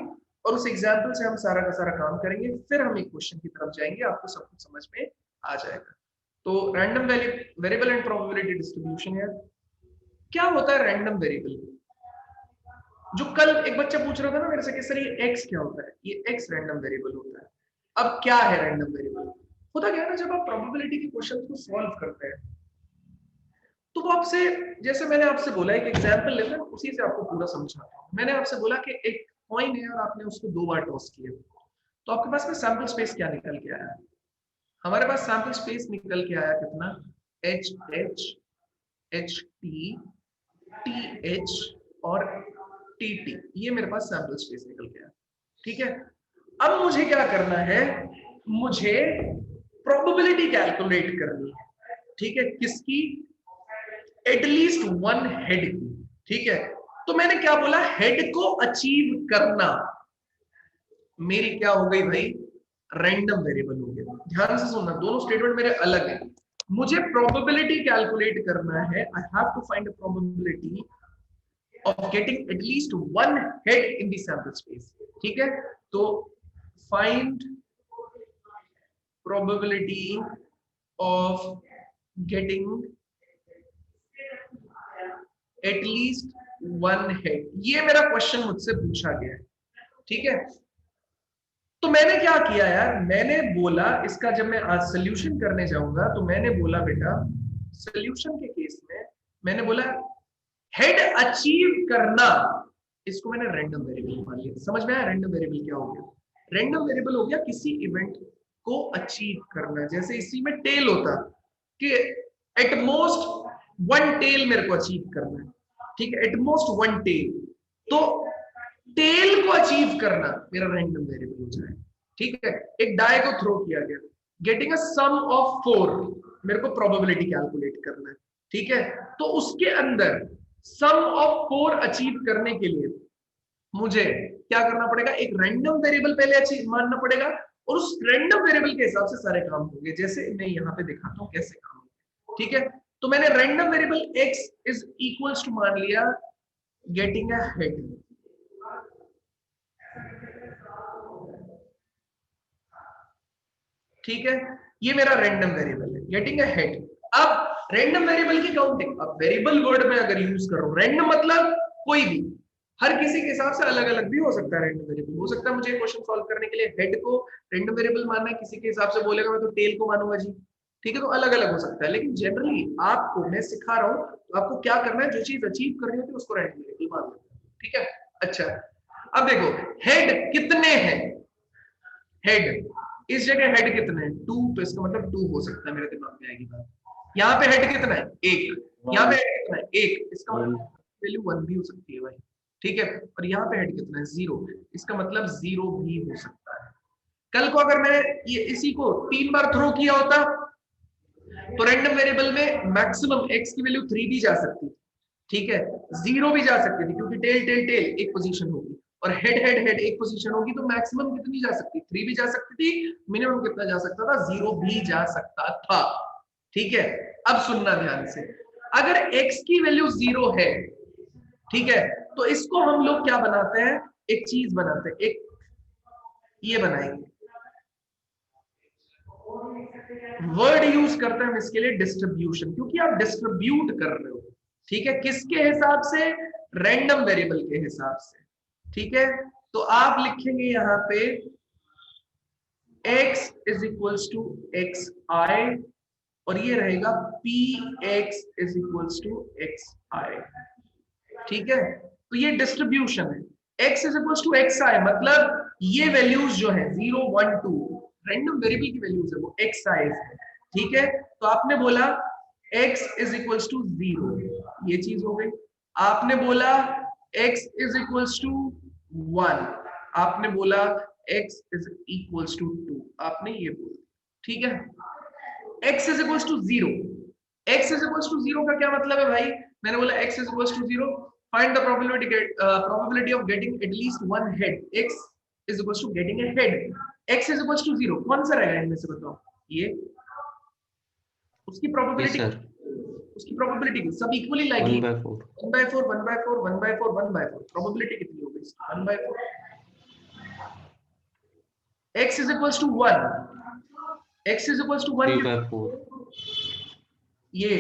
Speaker 1: और उस एग्जांपल से हम सारा का सारा काम करेंगे, फिर हम एक क्वेश्चन की तरफ जाएंगे, आपको सब कुछ समझ में आ जाएगा। तो random variable and probability distribution है। क्या होता है रैंडम वेरिएबल? जो कल एक बच्चा पूछ रहा था ना मेरे से कि सर ये एक्स क्या होता है, ये एक्स रैंडम वेरिएबल होता है। अब क्या है रैंडम वेरिएबल? होता क्या है ना, जब आप प्रोबेबिलिटी के क्वेश्चन को सॉल्व करते हैं तो वो आपसे, जैसे मैंने आपसे बोला एक एग्जांपल लेते हैं, उसी से आपको पूरा समझाता हूं। मैंने आपसे बोला कि एक कॉइन है और आपने उसको 2 बार टॉस किया, तो आपके पास में सैंपल स्पेस क्या निकल के आया? हमारे पास सैंपल स्पेस निकल के आया कितना? H H H T T H और टी टी, ये मेरे पास सैंपल स्पेस निकल के आया, ठीक है। अब मुझे क्या करना है, मुझे प्रोबेबिलिटी कैलकुलेट करनी है, ठीक है, किसकी? एटलीस्ट वन हेड की, ठीक है। तो मैंने क्या बोला, हेड को अचीव करना मेरी क्या हो गई भाई? रैंडम वेरिएबल हो गया। ध्यान से सुनना, दोनों स्टेटमेंट मेरे अलग हैं। मुझे प्रोबेबिलिटी कैलकुलेट करना है, I have to find a probability of getting at least one head in the sample space, ठीक है। तो find probability of getting at least one head, ये मेरा क्वेश्चन मुझसे पूछा गया है, ठीक है। तो मैंने क्या किया यार, मैंने बोला इसका, जब मैं आज सोल्यूशन करने जाऊंगा तो मैंने बोला बेटा सोल्यूशन के केस में मैंने बोला हेड अचीव करना, इसको मैंने रैंडम वेरिएबल मान लिया। समझ में आया रैंडम वेरिएबल क्या हो गया? रैंडम वेरिएबल हो गया किसी इवेंट को अचीव करना। जैसे इसी में टेल होता कि एट मोस्ट वन टेल मेरे को अचीव करना है, ठीक है, एटमोस्ट वन टेल, तो टेल को अचीव करना मेरा रैंडम वेरिएबल हो जाए, ठीक है। एक डाई को थ्रो किया गया, गेटिंग अ सम ऑफ 4 मेरे को प्रोबेबिलिटी कैलकुलेट करना है, ठीक है। तो उसके अंदर सम ऑफ 4 अचीव करने के लिए मुझे क्या करना पड़ेगा? एक रैंडम वेरिएबल पहले अचीव मानना पड़ेगा और उस रैंडम वेरिएबल के हिसाब से सारे काम होंगे। जैसे मैं यहाँ पे दिखाता हूँ कैसे काम होंगे, ठीक है। तो मैंने random variable x is equals to मान लिया गेटिंग अ हेड, ठीक है, ये मेरा रैंडम वेरिएबल है, गेटिंग अ हेड। अब रैंडम वेरिएबल की काउंटिंग, अब वेरिएबल वर्ड में अगर यूज कर रहा हूं, रैंडम मतलब कोई भी, हर किसी के हिसाब से अलग अलग भी हो सकता है रैंडम वेरिएबल। हो सकता है मुझे क्वेश्चन सॉल्व करने के लिए हेड को रैंडम वेरिएबल मानना है, किसी के हिसाब से बोलेगा मैं तो टेल को मानूंगा जी, ठीक है, तो अलग अलग हो सकता है। लेकिन जनरली आपको मैं सिखा रहा हूं, तो आपको क्या करना है, जो चीज अचीव करनी होती है उसको रैंडम वेरिएबल मान लेते हैं, ठीक है। अच्छा, अब देखो हेड कितने हैं, हेड इस जगह हेड कितने हैं 2, तो इसका मतलब 2 हो सकता है, मेरे दिमाग में आएगी बात। यहाँ पे हेड कितना है 1, यहाँ पे हेड कितना है 1, इसका मतलब वैल्यू 1 भी हो सकती है भाई, ठीक है। और यहाँ पे हेड कितना है 0, इसका मतलब 0 भी हो सकता है। कल को अगर मैंने ये इसी को 3 बार थ्रो किया होता तो रैंडम वेरिएबल में मैक्सिमम x की वैल्यू 3 भी जा सकती थी, ठीक है, 0 भी जा सकती थी, क्योंकि टेल टेल टेल एक पोजीशन होगी और हेड हेड हेड एक पोजीशन होगी, तो मैक्सिमम कितनी जा सकती, 3 भी जा सकती थी, मिनिमम कितना जा सकता था, 0 भी जा सकता था, ठीक है। अब सुनना ध्यान से, अगर x की वैल्यू 0 है, ठीक है, तो इसको हम लोग क्या बनाते हैं, एक चीज बनाते हैं, एक ये बनाएंगे, वर्ड यूज करते हैं हम इसके लिए डिस्ट्रीब्यूशन, क्योंकि आप डिस्ट्रीब्यूट कर रहे हो, ठीक है, किसके हिसाब से, रैंडम वेरिएबल के हिसाब से, ठीक है। तो आप लिखेंगे यहां पे x is equals to x i, और ये रहेगा px is equals to x i, ठीक है। तो ये डिस्ट्रीब्यूशन है, x is equals to x i, मतलब ये वैल्यूज जो है 0 1 2 रैंडम वेरिएबल की वैल्यूज है, वो एक्स आई है, ठीक है। तो आपने बोला x इज इक्वल्स टू 0, ये चीज हो गई। आपने बोला x इज इक्वल्स टू 1, आपने बोला x इज इक्वल्स टू 2, आपने ये बोला, ठीक है। x is equals to 0, x is equals to 0 का क्या मतलब है भाई, मैंने बोला x is equals to 0, find the probability of getting at least one head, x is equals to getting a head, x is equals to 0, कौन सा रहेगा इनमें से बताओ, ये उसकी प्रोबेबिलिटी, उसकी प्रोबेबिलिटी की सब इक्वली लाइकली
Speaker 2: 1/4
Speaker 1: 1/4 1/4 1/4 1/4, प्रोबेबिलिटी कितनी हो गई इसकी 1/4, x is equals to 1, x is equals to 1,
Speaker 2: 3/4
Speaker 1: ये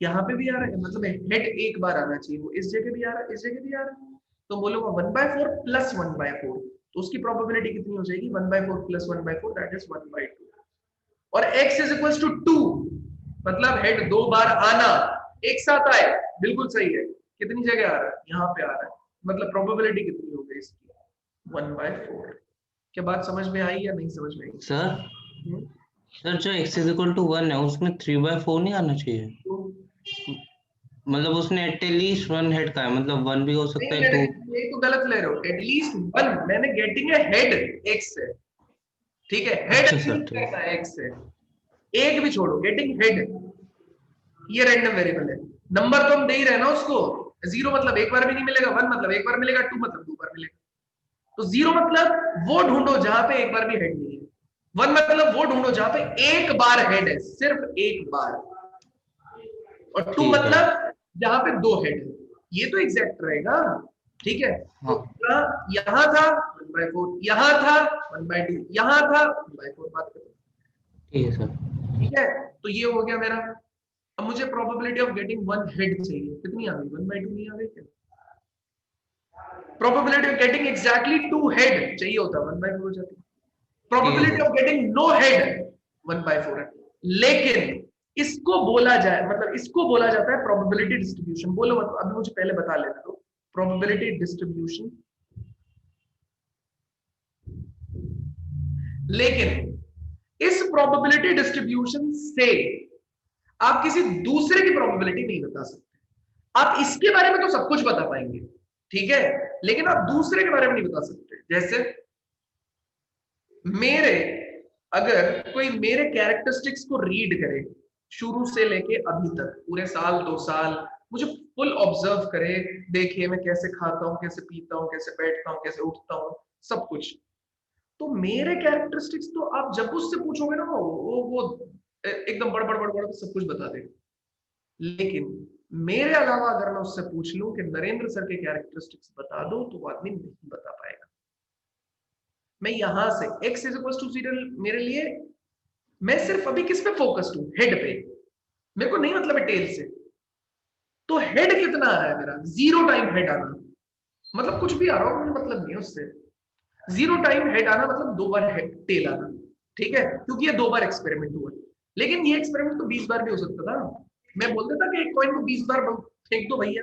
Speaker 1: यहाँ पे भी आ रहा है, मतलब हेड एक बार आना चाहिए, वो इस जगह भी आ रहा है, इस जगह भी आ रहा है, तो बोलोगे 1/4 प्लस 1/4, तो उसकी प्रोबेबिलिटी कितनी हो जाएगी 1/4 प्लस 1/4, दैट इज 1/2, और x इज इक्वल्स टू 2, मतलब हेड 2 बार आना, एक साथ आए, बिल्कुल सही है, कितनी जगह आ रहा है, यहाँ पे आ रहा है, मतलब प्रोबेबिलिटी कितनी हो गई इसकी 1/4। क्या बात समझ में आई या नहीं समझ में आई?
Speaker 2: सर जो x इज इक्वल टू 1 है उसमें 3/4 नहीं आना चाहिए, मतलब उसने एटलीस्ट 1 हेड का है, मतलब 1 भी हो सकता है 2,
Speaker 1: ये तो गलत ले रहे हो, एटलीस्ट 1, मैंने गेटिंग ए हेड x से, ठीक है, हेड
Speaker 2: अच्छा सर, ठीक
Speaker 1: करना है x से, एक भी छोड़ो, गेटिंग हेड, ये रैंडम वेरिएबल है, नंबर तो हम दे ही रहे ना उसको, 0 मतलब एक बार भी नहीं मिलेगा, 1 मतलब एक बार मिलेगा, 2 मतलब 2 बार मिलेगा, तो 0 मतलब वो ढूंढो जहां पे एक बार भी हेड नहीं है, 1 मतलब वो ढूंढो जहां पे एक बार हेड है, सिर्फ एक बार, और 2 मतलब जहां पे 2 हेड है, ये तो एग्जैक्ट रहेगा, ठीक है।
Speaker 2: हाँ।
Speaker 1: तो यहां था 1/4, यहां था 1/2, यहां था 1/4, बात करो,
Speaker 2: ठीक है सर,
Speaker 1: ठीक है। तो ये हो गया मेरा, अब मुझे प्रोबेबिलिटी ऑफ गेटिंग 1 हेड चाहिए, कितनी आ गई 1/2 नहीं आ गई क्या, probability of getting exactly 2 head चाहिए होता 1/4 हो जाती, probability of getting no head 1/4 है, लेकिन इसको बोला जाए, मतलब इसको बोला जाता है प्रोबेबिलिटी डिस्ट्रीब्यूशन, बोलो मतलब अभी मुझे पहले बता लेने दो, प्रोबेबिलिटी डिस्ट्रीब्यूशन, लेकिन इस प्रोबेबिलिटी डिस्ट्रीब्यूशन से आप किसी दूसरे की प्रोबेबिलिटी नहीं बता सकते, आप इसके बारे में तो सब कुछ बता पाएंगे, ठीक है, लेकिन आप दूसरे के बारे में नहीं बता सकते। जैसे मेरे, अगर कोई मेरे कैरेक्टरिस्टिक्स को रीड करे शुरू से लेके अभी तक, पूरे साल 2 साल मुझे फुल ऑब्जर्व करे, देखिए मैं कैसे खाता हूँ, कैसे पीता हूँ, कैसे बैठता हूँ, कैसे उठता हूँ, सब कुछ, तो मेरे कैरेक्टरिस्टिक्स तो आप जब उससे पूछोगे ना वो एकदम बड़ बड़ बड़ बड़ सब कुछ बता देगा, लेकिन मेरे अलावा अगर मैं उससे पूछ लूं कि नरेंद्र सर के कैरेक्टरिस्टिक्स बता दो, तो वो आदमी नहीं बता पाएगा, मैं यहां से x इज इक्वल टू 0 मेरे लिए, मैं सिर्फ अभी किस पे फोकस्ड हूं, हेड पे, मेरे को नहीं मतलब है टेल से। तो हेड कितना आ रहा है मेरा, 0 टाइम हेड आना, मतलब कुछ भी आ रहा हो मुझे मतलब नहीं है उससे। 0 टाइम हेड आना मतलब 2 बार हेड टेल आना, ठीक है, क्योंकि ये 2 बार एक्सपेरिमेंट हुआ। लेकिन ये एक्सपेरिमेंट तो 20 बार भी हो सकता था। मैं बोल देता कि एक कॉइन को 20 बार फेंक दो भैया,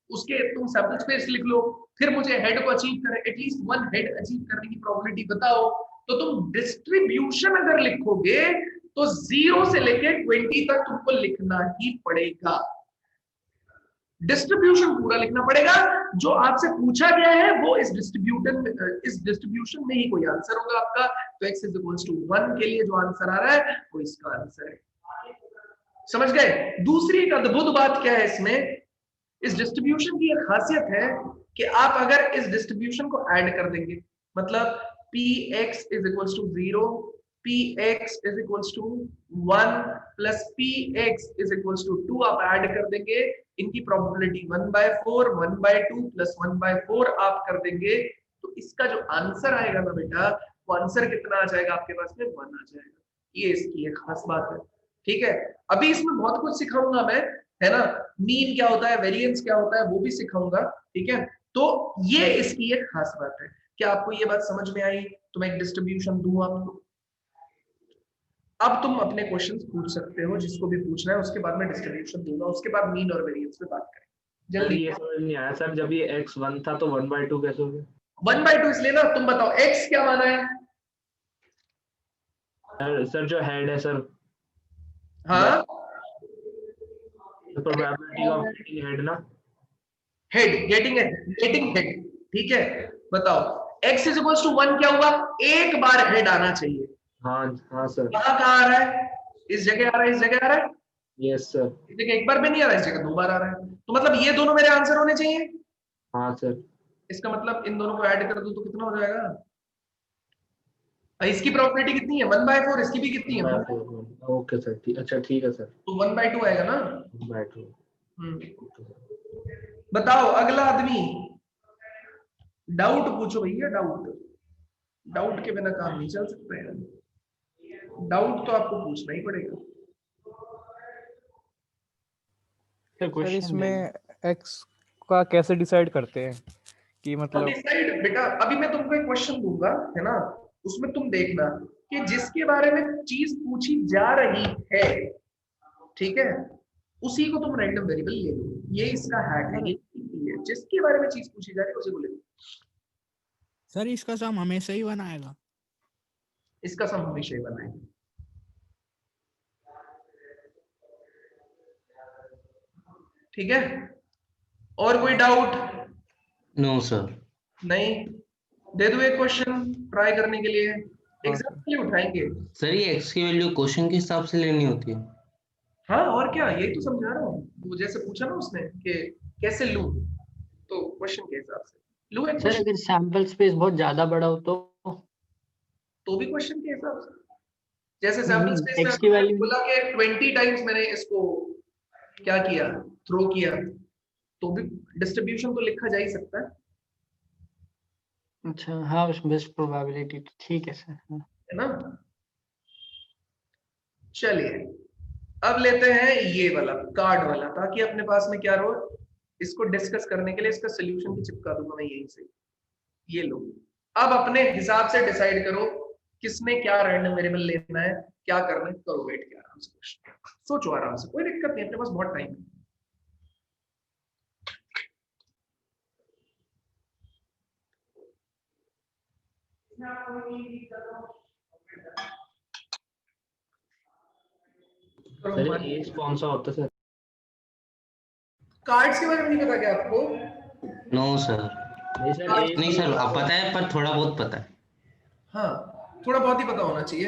Speaker 1: उसके तुम सैंपल स्पेस लिख लो, फिर मुझे हेड को अचीव करे, एटलीस्ट 1 हेड अचीव करने की प्रोबेबिलिटी बताओ। तो तुम डिस्ट्रीब्यूशन अगर लिखोगे तो 0 से लेके 20 तक तुमको लिखना ही पड़ेगा, डिस्ट्रीब्यूशन पूरा लिखना पड़ेगा। जो आपसे पूछा गया है वो इस डिस्ट्रीब्यूशन में ही कोई आंसर होगा आपका। तो x इज इक्वल्स टू 1 के लिए जो आंसर आ रहा है वो इसका आंसर है। समझ गए? दूसरी एक अद्भुत बात क्या है इसमें, इस डिस्ट्रीब्यूशन की एक खासियत है कि आप अगर इस डिस्ट्रीब्यूशन को ऐड कर देंगे, मतलब px is equals to 0, px is equals to 1 plus px is equals to 2 आप ऐड कर देंगे, इनकी प्रोबेबिलिटी 1/4, 1/2 प्लस 1/4 आप कर देंगे, तो इसका जो आंसर आएगा ना बेटा, वो आंसर कितना आ जाएगा आपके पास में, 1 आ जाएगा। ये इसकी एक खास बात है, ठीक है। अभी इसमें बहुत कुछ सिखाऊंगा मैं, है ना, मीन क्या होता है, वेरिएंस क्या होता है, वो भी सिखाऊंगा, ठीक है। तो ये इसकी एक खास बात है। क्या आपको ये बात समझ में आई? तो मैं एक डिस्ट्रीब्यूशन दूं आपको, अब तुम अपने क्वेश्चंस पूछ सकते हो, जिसको भी पूछना है, उसके बाद मैं डिस्ट्रीब्यूशन दूंगा, उसके बाद मीन और वेरिएंस पे बात करेंगे।
Speaker 6: सर
Speaker 1: जल्दी।
Speaker 6: ये समझ नहीं आया सर, जब ये x 1 था तो 1/2 कैसे हो गया?
Speaker 1: 1/2 इसलिए ना, तुम बताओ x क्या माना है?
Speaker 6: सर जो हेड है सर,
Speaker 1: हाँ,
Speaker 6: प्रोबेबिलिटी ऑफ गेटिंग हेड ना।
Speaker 1: हेड, गेटिंग हेड, ठीक है। बताओ x इज इक्वल्स टू 1 क्या हुआ, एक बार हेड आना चाहिए।
Speaker 6: हाँ हाँ सर।
Speaker 1: कहाँ आ रहा है, इस जगह आ रहा है, इस जगह आ रहा है,
Speaker 6: यस सर।
Speaker 1: इस जगह एक बार भी नहीं आ रहा है, इस जगह 2 बार आ रहा है। तो मतलब ये दोनों मेरे आंसर होने चाहिए।
Speaker 6: हाँ सर।
Speaker 1: इसका मतलब इन दोनों को ऐड कर दूं तो कितना हो जाएगा, इसकी प्रोबेबिलिटी कितनी है, 1/4, इसकी भी कितनी है,
Speaker 6: 1/4। ओके सर, ठीक, अच्छा ठीक है सर।
Speaker 1: तो 1/2 आएगा ना।
Speaker 6: 1/2।
Speaker 1: बताओ अगला आदमी, डाउट पूछो भैया, डाउट के बिना काम नहीं चल सकता है, डाउट तो आपको पूछना ही पड़ेगा।
Speaker 5: सर इसमें x का कैसे डिसाइड करते हैं कि
Speaker 1: तो
Speaker 5: मतलब
Speaker 1: डिसाइड बेटा, अभी मैं तुमको एक क्वेश्चन दूंगा, है ना, उसमें तुम देखना कि जिसके बारे में चीज पूछी जा रही है, ठीक है, उसी को तुम रैंडम वेरिएबल ले लो। ये इसका हैक है, ये जिसके बारे में चीज पूछी जा रही है उसी को ले लो।
Speaker 7: सर इसका सम हमेशा ही बनाएगा।
Speaker 1: इसका सम हमेशा ही बनाएंगे। ठीक है, और कोई डाउट?
Speaker 2: No sir.
Speaker 1: नहीं, दे दो एक क्वेश्चन ट्राई करने के लिए, एग्जाम के लिए उठाएंगे।
Speaker 2: सर ये x की वैल्यू क्वेश्चन के हिसाब से लेनी होती है?
Speaker 1: हाँ और क्या, यही तो समझा रहा हूँ, वो जैसे पूछा ना उसने कि कैसे लूं, तो क्वेश्चन के हिसाब से लूं एक
Speaker 4: सर
Speaker 1: क्वेश्चन,
Speaker 4: अगर सैंपल स्पेस बहुत ज्यादा बड़ा हो
Speaker 1: तो भी क्वेश्चन के हिसाब से, जैसे सैंपल स्पेस
Speaker 4: x की
Speaker 1: में
Speaker 4: वैल्यू
Speaker 1: बोला कि 20 टाइम्स मैंने इसको क्या किया, थ्रो किया, तो भी डिस्ट्रीब्यूशन तो लिखा जा ही सकता है।
Speaker 4: अच्छा हाँ, उस बेस्ट प्रोबेबिलिटी तो ठीक है सर। हाँ।
Speaker 1: है ना। चलिए अब लेते हैं ये वाला कार्ड वाला, ताकि अपने पास में क्या रहो, इसको डिस्कस करने के लिए इसका सोल्यूशन भी चिपका दूंगा मैं यहीं से। ये लो, अब अपने हिसाब से डिसाइड करो किसने क्या रैंडम वेरिएबल लेना है, क्या करना है, करो बैठ के आराम से, सोचो आराम से, कोई दिक्कत नहीं, अपने पास बहुत टाइम है।
Speaker 6: सर एज कौन सा होता है सर?
Speaker 1: कार्ड्स के बारे में नहीं पता क्या आपको?
Speaker 2: No sir.
Speaker 6: नहीं सर, एज
Speaker 2: नहीं सर, अब पता है, पर थोड़ा बहुत पता है।
Speaker 1: हाँ थोड़ा बहुत ही पता होना चाहिए।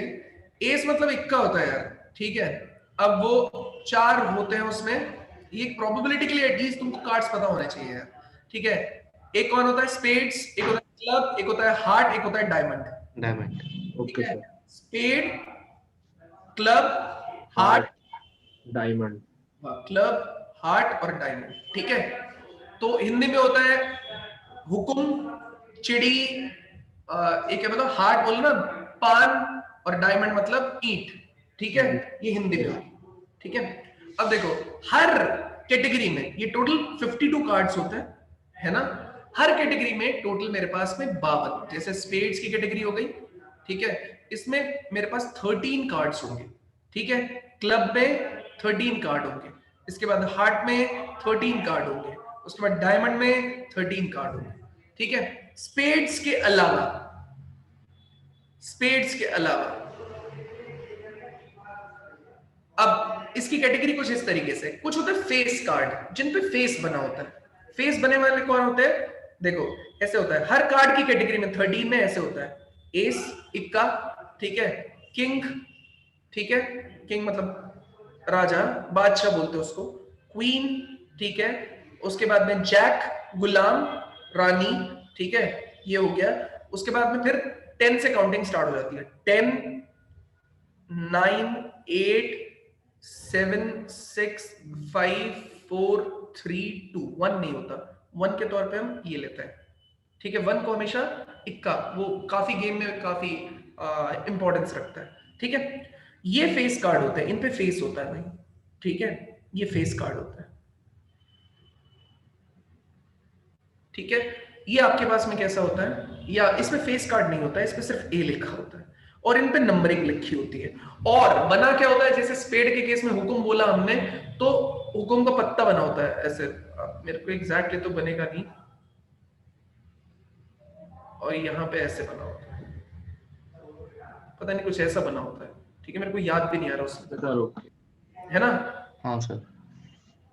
Speaker 1: एस मतलब इक्का होता है यार, ठीक है। अब वो 4 होते हैं उसमें, ये प्रोबेबिलिटी के लिए एटलीस्ट तुमको कार्ड्स पता होने चाहिए यार, ठीक है। एक कौन होता है, स्पेड्स, एक होता है क्लब, एक होता है हार्ट, एक होता है diamond.
Speaker 2: Diamond.
Speaker 6: Okay sir.
Speaker 1: Spade, club, heart,
Speaker 6: diamond.
Speaker 1: Club, heart और डायमंड, ठीक है। तो हिंदी में होता है हुकुम, चिड़ी, एक है मतलब हार्ट बोलो ना, पान, और डायमंड मतलब ईंट, ठीक है, ये हिंदी में होगी, ठीक है। अब देखो हर कैटेगरी में ये टोटल 52 कार्ड्स होते हैं, है ना। हर कैटेगरी में टोटल मेरे पास में 52, जैसे स्पेड्स की कैटेगरी हो गई, ठीक है, इसमें मेरे पास 13 कार्ड्स होंगे, ठीक है। क्लब में 13 कार्ड होंगे, इसके बाद हार्ट में 13 कार्ड होंगे, उसके बाद डायमंड में 13 कार्ड होंगे, ठीक है। स्पेड्स के अलावा, स्पेड्स के अलावा अब इसकी कैटेगरी कुछ इस तरीके से, कुछ होते हैं फेस कार्ड, जिन पे फेस बना होता है। फेस बने वाले कौन होते हैं, देखो ऐसे होता है, हर कार्ड की कैटेगरी में 13 में ऐसे होता है, एस, इक्का, ठीक है, किंग, ठीक है, किंग मतलब राजा, बादशाह बोलते हैं उसको, क्वीन, ठीक है, उसके बाद में जैक, गुलाम, रानी, ठीक है, ये हो गया। उसके बाद में फिर 10 से काउंटिंग स्टार्ट हो जाती है, 10, 9, 8, 7, 6, 5, 4, 3, 2, 1 नहीं होता, 1 के तौर पे हम ये लेते हैं, ठीक है। 1 को हमेशा इक्का, वो काफी गेम में काफी इंपॉर्टेंस रखता है, ठीक है। ये फेस कार्ड होते हैं, इन पे फेस होता है भाई, ठीक है, ये फेस कार्ड होता है, ठीक है। ये आपके पास में कैसा होता है, या इसमें फेस कार्ड नहीं होता है, इसमें सिर्फ ए लिखा होता है और इन पे नंबरिंग लिखी होती है। और बना क्या होता है, जैसे स्पेड के केस में हुकुम बोला हमने, तो हुकुम का पत्ता बना होता है ऐसे, मेरे को एग्जैक्टली तो बनेगा नहीं, और यहाँ पे ऐसे बना होता है, पता नहीं कुछ ऐसा बना होता है, ठीक है, मेरे को याद भी नहीं आ रहा उसमें,
Speaker 6: सर ओके,
Speaker 1: है ना।
Speaker 2: हाँ सर।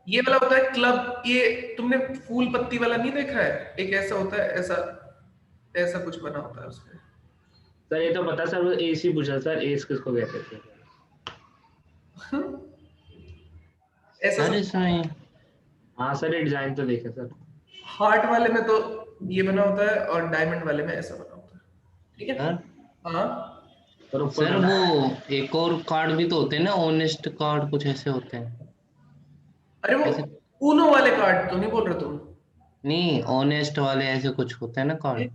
Speaker 1: ये वाला होता है क्लब, ये तुमने फूल पत्ती वाला नहीं देखा है, एक ऐसा होता है, ऐसा ऐसा कुछ बना होता है उसमें।
Speaker 6: सर ये तो पता सर, वो एस ही पूछा सर, एस किसको कहते थे।
Speaker 1: ऐसा
Speaker 2: सर
Speaker 1: सब
Speaker 2: इसमें
Speaker 6: हाँ सर ये डिजाइन तो देखे सर।
Speaker 1: हार्ट वाले में तो ये बना होता है और डायमंड वाले में ऐसा बना होता है, ठीक है।
Speaker 2: सर
Speaker 1: हाँ
Speaker 6: सर ऊपर
Speaker 2: सर
Speaker 6: बना
Speaker 2: वो
Speaker 6: है।
Speaker 2: एक और कार्ड भी तो होते हैं ना, ऑनेस्ट कार्ड कुछ ऐसे होते हैं
Speaker 1: अरे वो
Speaker 2: ऐसे।
Speaker 1: ऊनो वाले कार्ड तो नहीं बोल रहे तुम,
Speaker 2: नहीं, ऑनेस्ट वाले ऐसे कुछ होते हैं ना कार्ड,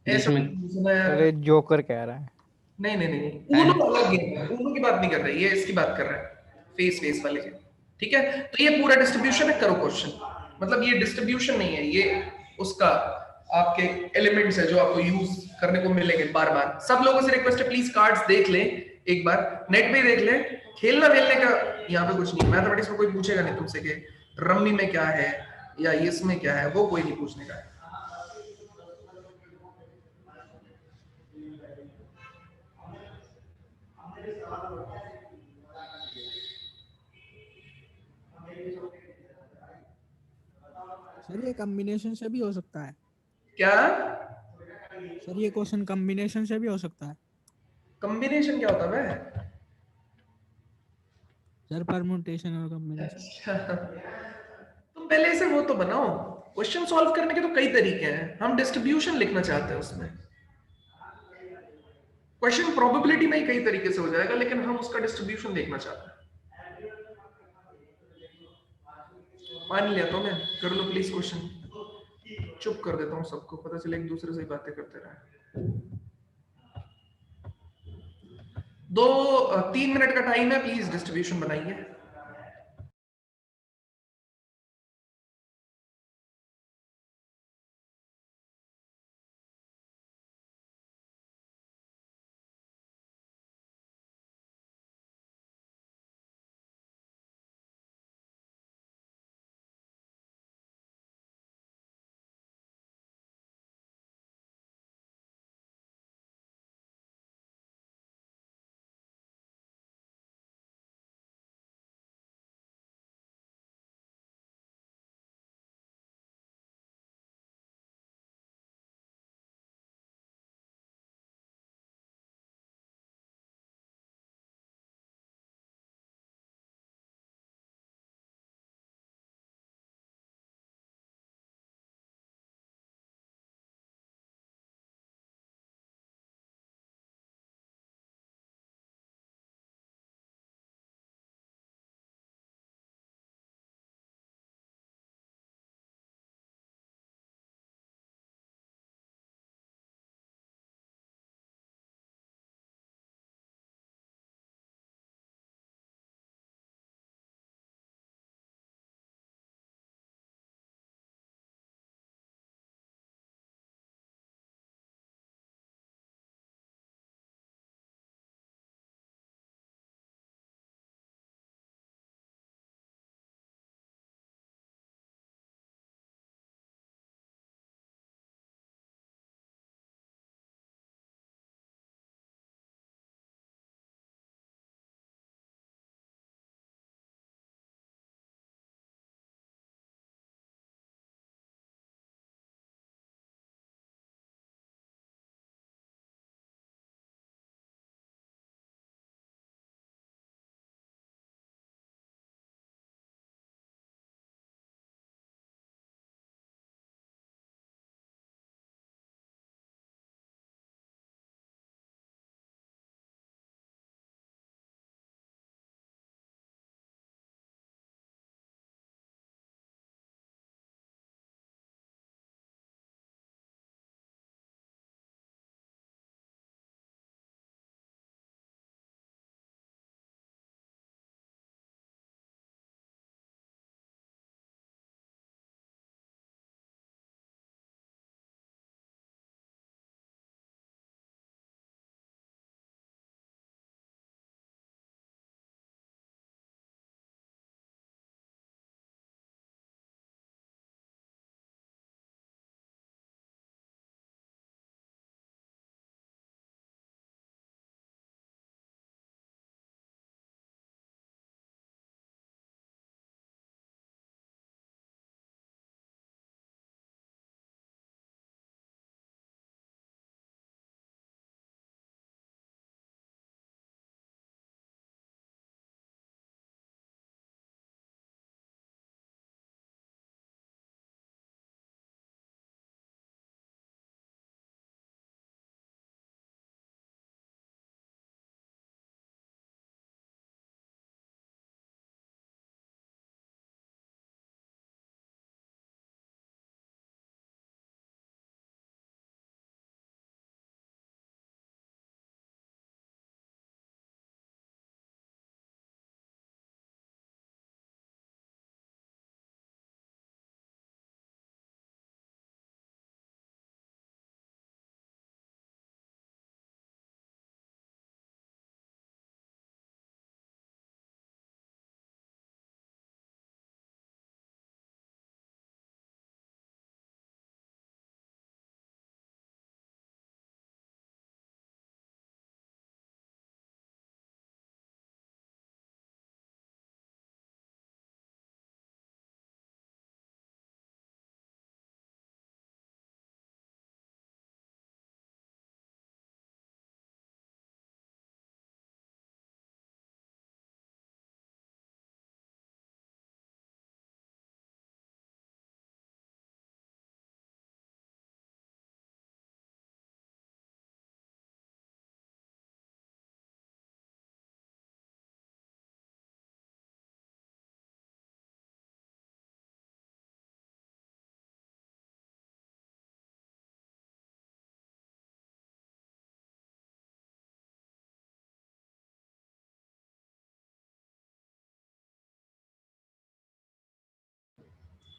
Speaker 1: ऐसा
Speaker 2: जिसमें
Speaker 1: सुना यार।
Speaker 5: अरे जोकर कह रहा है।
Speaker 1: नहीं नहीं नहीं,
Speaker 2: है।
Speaker 1: ऊनो अलग गेम है, ऊनो की बात नहीं कर रहे, ये इसकी बात कर रहे हैं, फेस फेस वाले की, ठीक है। तो ये पूरा डिस्ट्रीब्यूशन है, करो क्वेश्चन, मतलब ये डिस्ट्रीब्यूशन नहीं है, ये उसका आपके एलिमेंट्स है जो आपको यूज करने को मिलेंगे बार बार। सब लोगों से रिक्वेस्ट है प्लीज कार्ड्स देख लें एक बार, नेट पे देख लें, खेलना वेलने का यहाँ पे कुछ नहीं, मैथमेटिक्स में कोई पूछेगा नहीं तुमसे कि रम्मी में क्या है या इसमें क्या है, वो कोई नहीं पूछने का है।
Speaker 7: सर ये कॉम्बिनेशन से भी हो सकता है।
Speaker 1: क्या
Speaker 7: सर ये क्वेश्चन कॉम्बिनेशन से भी हो सकता है।
Speaker 1: कॉम्बिनेशन क्या होता है?
Speaker 7: सर परम्यूटेशन और कॉम्बिनेशन।
Speaker 1: अच्छा, तुम पहले से वो तो बनाओ, क्वेश्चन सॉल्व करने के तो कई तरीके हैं, हम डिस्ट्रीब्यूशन लिखना चाहते हैं उसमें। क्वेश्चन प्रोबेबिलिटी में ही कई तरीके से हो जाएगा, लेकिन हम उसका डिस्ट्रीब्यूशन देखना चाहते हैं। मान लिया तो मैं, कर लो प्लीज क्वेश्चन, चुप कर देता हूँ सबको, पता चले एक दूसरे से ही बातें करते रहे। 3 मिनट का टाइम है, प्लीज डिस्ट्रीब्यूशन बनाइए।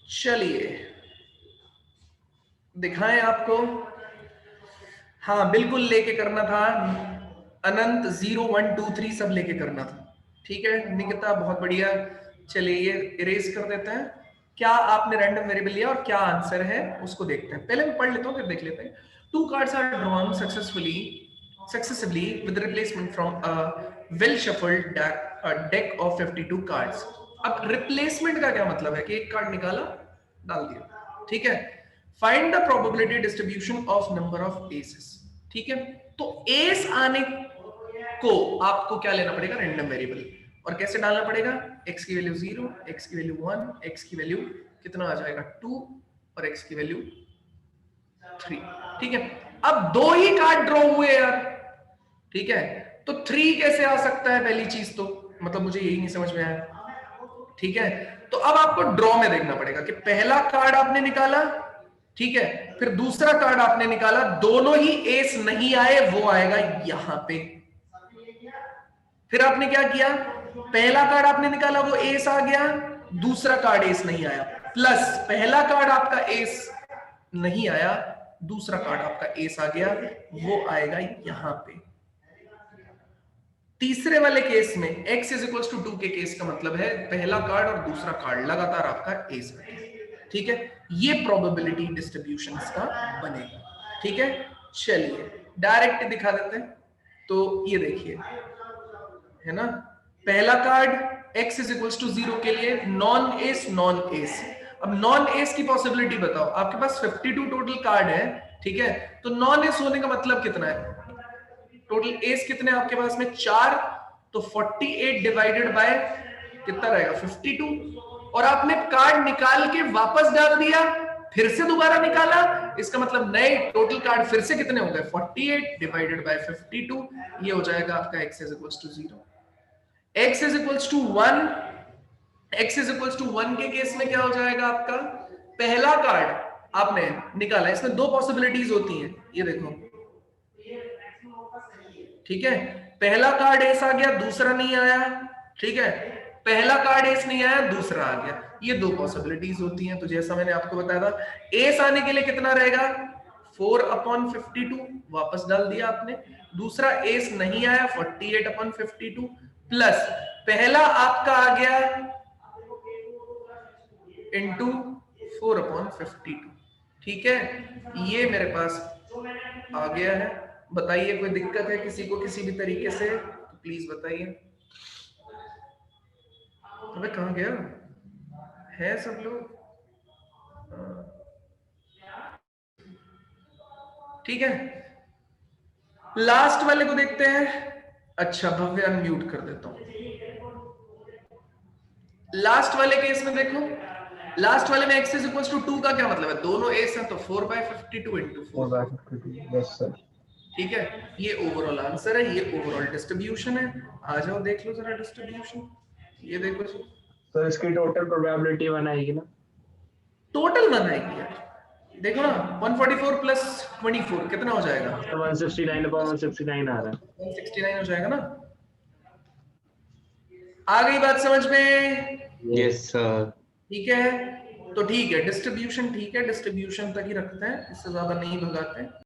Speaker 1: चलिए दिखाएं आपको। हाँ बिल्कुल लेके करना था अनंत, 0 1 2 3 सब लेके करना था। ठीक है निकिता बहुत बढ़िया। चलिए ये इरेज कर देते हैं। क्या आपने रैंडम वेरिएबल लिया और क्या आंसर है उसको देखते हैं। पहले मैं पढ़ लेता हूँ फिर देख लेते हैं। 2 cards are drawn successively with replacement from a well shuffled deck of 52 cards. अब रिप्लेसमेंट का क्या मतलब है कि एक कार्ड निकाला डाल दिया। ठीक है, find the probability distribution of number of aces. ठीक है, तो एस आने को आपको क्या लेना पड़ेगा, रैंडम वेरिएबल। और कैसे डालना पड़ेगा, x की वैल्यू 0, x की वैल्यू 1, x की वैल्यू कितना आ जाएगा 2 और x की वैल्यू 3। ठीक है, अब 2 ही कार्ड ड्रॉ हुए यार। ठीक है, तो 3 कैसे आ सकता है, पहली चीज तो मतलब मुझे यही नहीं समझ में आया। ठीक है, तो अब आपको ड्रॉ में देखना पड़ेगा कि पहला कार्ड आपने निकाला, ठीक है, फिर दूसरा कार्ड आपने निकाला, दोनों ही एस नहीं आए, वो आएगा यहां पे। फिर आपने क्या किया, पहला कार्ड आपने निकाला वो एस आ गया, दूसरा कार्ड एस नहीं आया, प्लस पहला कार्ड आपका एस नहीं आया, दूसरा कार्ड आपका एस आ गया, वो आएगा यहां पे। तीसरे वाले केस में x इज इक्वल टू 2 के केस का मतलब है पहला कार्ड और दूसरा कार्ड लगातार आपका एस बनेगा। ठीक है, ये प्रोबेबिलिटी डिस्ट्रीब्यूशन का बनेगा। ठीक है, चलिए डायरेक्ट दिखा देते हैं। तो ये देखिए है ना, पहला card x is equal to 0 के लिए नॉन एस नॉन एस। अब नॉन एस की पॉसिबिलिटी बताओ, आपके पास 52 टोटल कार्ड है। ठीक है, तो नॉन एस होने का मतलब कितना है, टोटल एस कितने आपके पास में 4, तो 48 डिवाइडेड बाय कितना रहेगा 52। और आपने कार्ड निकाल के वापस डाल दिया, फिर से दोबारा निकाला, इसका मतलब नए टोटल कार्ड फिर से कितने हो गए 48 डिवाइडेड बाय 52। ये हो जाएगा आपका x is equal to 0, x is equal to 1। x is equal to 1 के केस में क्या हो जाएगा, आपका पहला कार्ड आपने निकाला, इसमें 2 पॉसिबिलिटीज होती हैं, ये देखो। ठीक है, पहला कार्ड एस आ गया, दूसरा नहीं आया। ठीक है, पहला कार्ड एस नहीं आया, दूसरा आ गया, ये 2 पॉसिबिलिटीज होती हैं। तो जैसा मैंने आपको बताया था, एस आने के लिए कितना रहेगा 4/52, वापस डाल दिया आपने। दूसरा एस नहीं आया 48/52, प्लस पहला आपका आ गया इंटू 4/52। ठीक है, ये मेरे पास आ गया है। बताइए कोई दिक्कत है किसी को किसी भी तरीके से, तो प्लीज बताइए। अबे कहाँ गया है सब लोग। ठीक है, लास्ट वाले को देखते हैं। अच्छा भव्य अनम्यूट कर देता हूं। लास्ट वाले केस में देखो, लास्ट वाले में x इज इक्वल टू 2 का क्या मतलब है, दोनों एस हैं तो 4/52 इंटू 4/52।
Speaker 5: Yes sir.
Speaker 1: ठीक है, ये ओवरऑल आंसर है, ये ओवरऑल डिस्ट्रीब्यूशन है। आ जाओ देख लो जरा डिस्ट्रीब्यूशन, ये देखो
Speaker 6: तो इसकी टोटल प्रोबेबिलिटी 1 आएगी ना,
Speaker 1: टोटल 1 आएगी यार। देखो ना 144 प्लस 24 कितना हो जाएगा,
Speaker 6: तो 169/169 आ रहा है,
Speaker 1: 169 हो जाएगा ना। आ गई बात समझ में,
Speaker 2: यस सर।
Speaker 1: ठीक है, तो ठीक है डिस्ट्रीब्यूशन, ठीक है डिस्ट्रीब्यूशन तक ही रखते हैं, इससे ज्यादा नहीं भगाते हैं।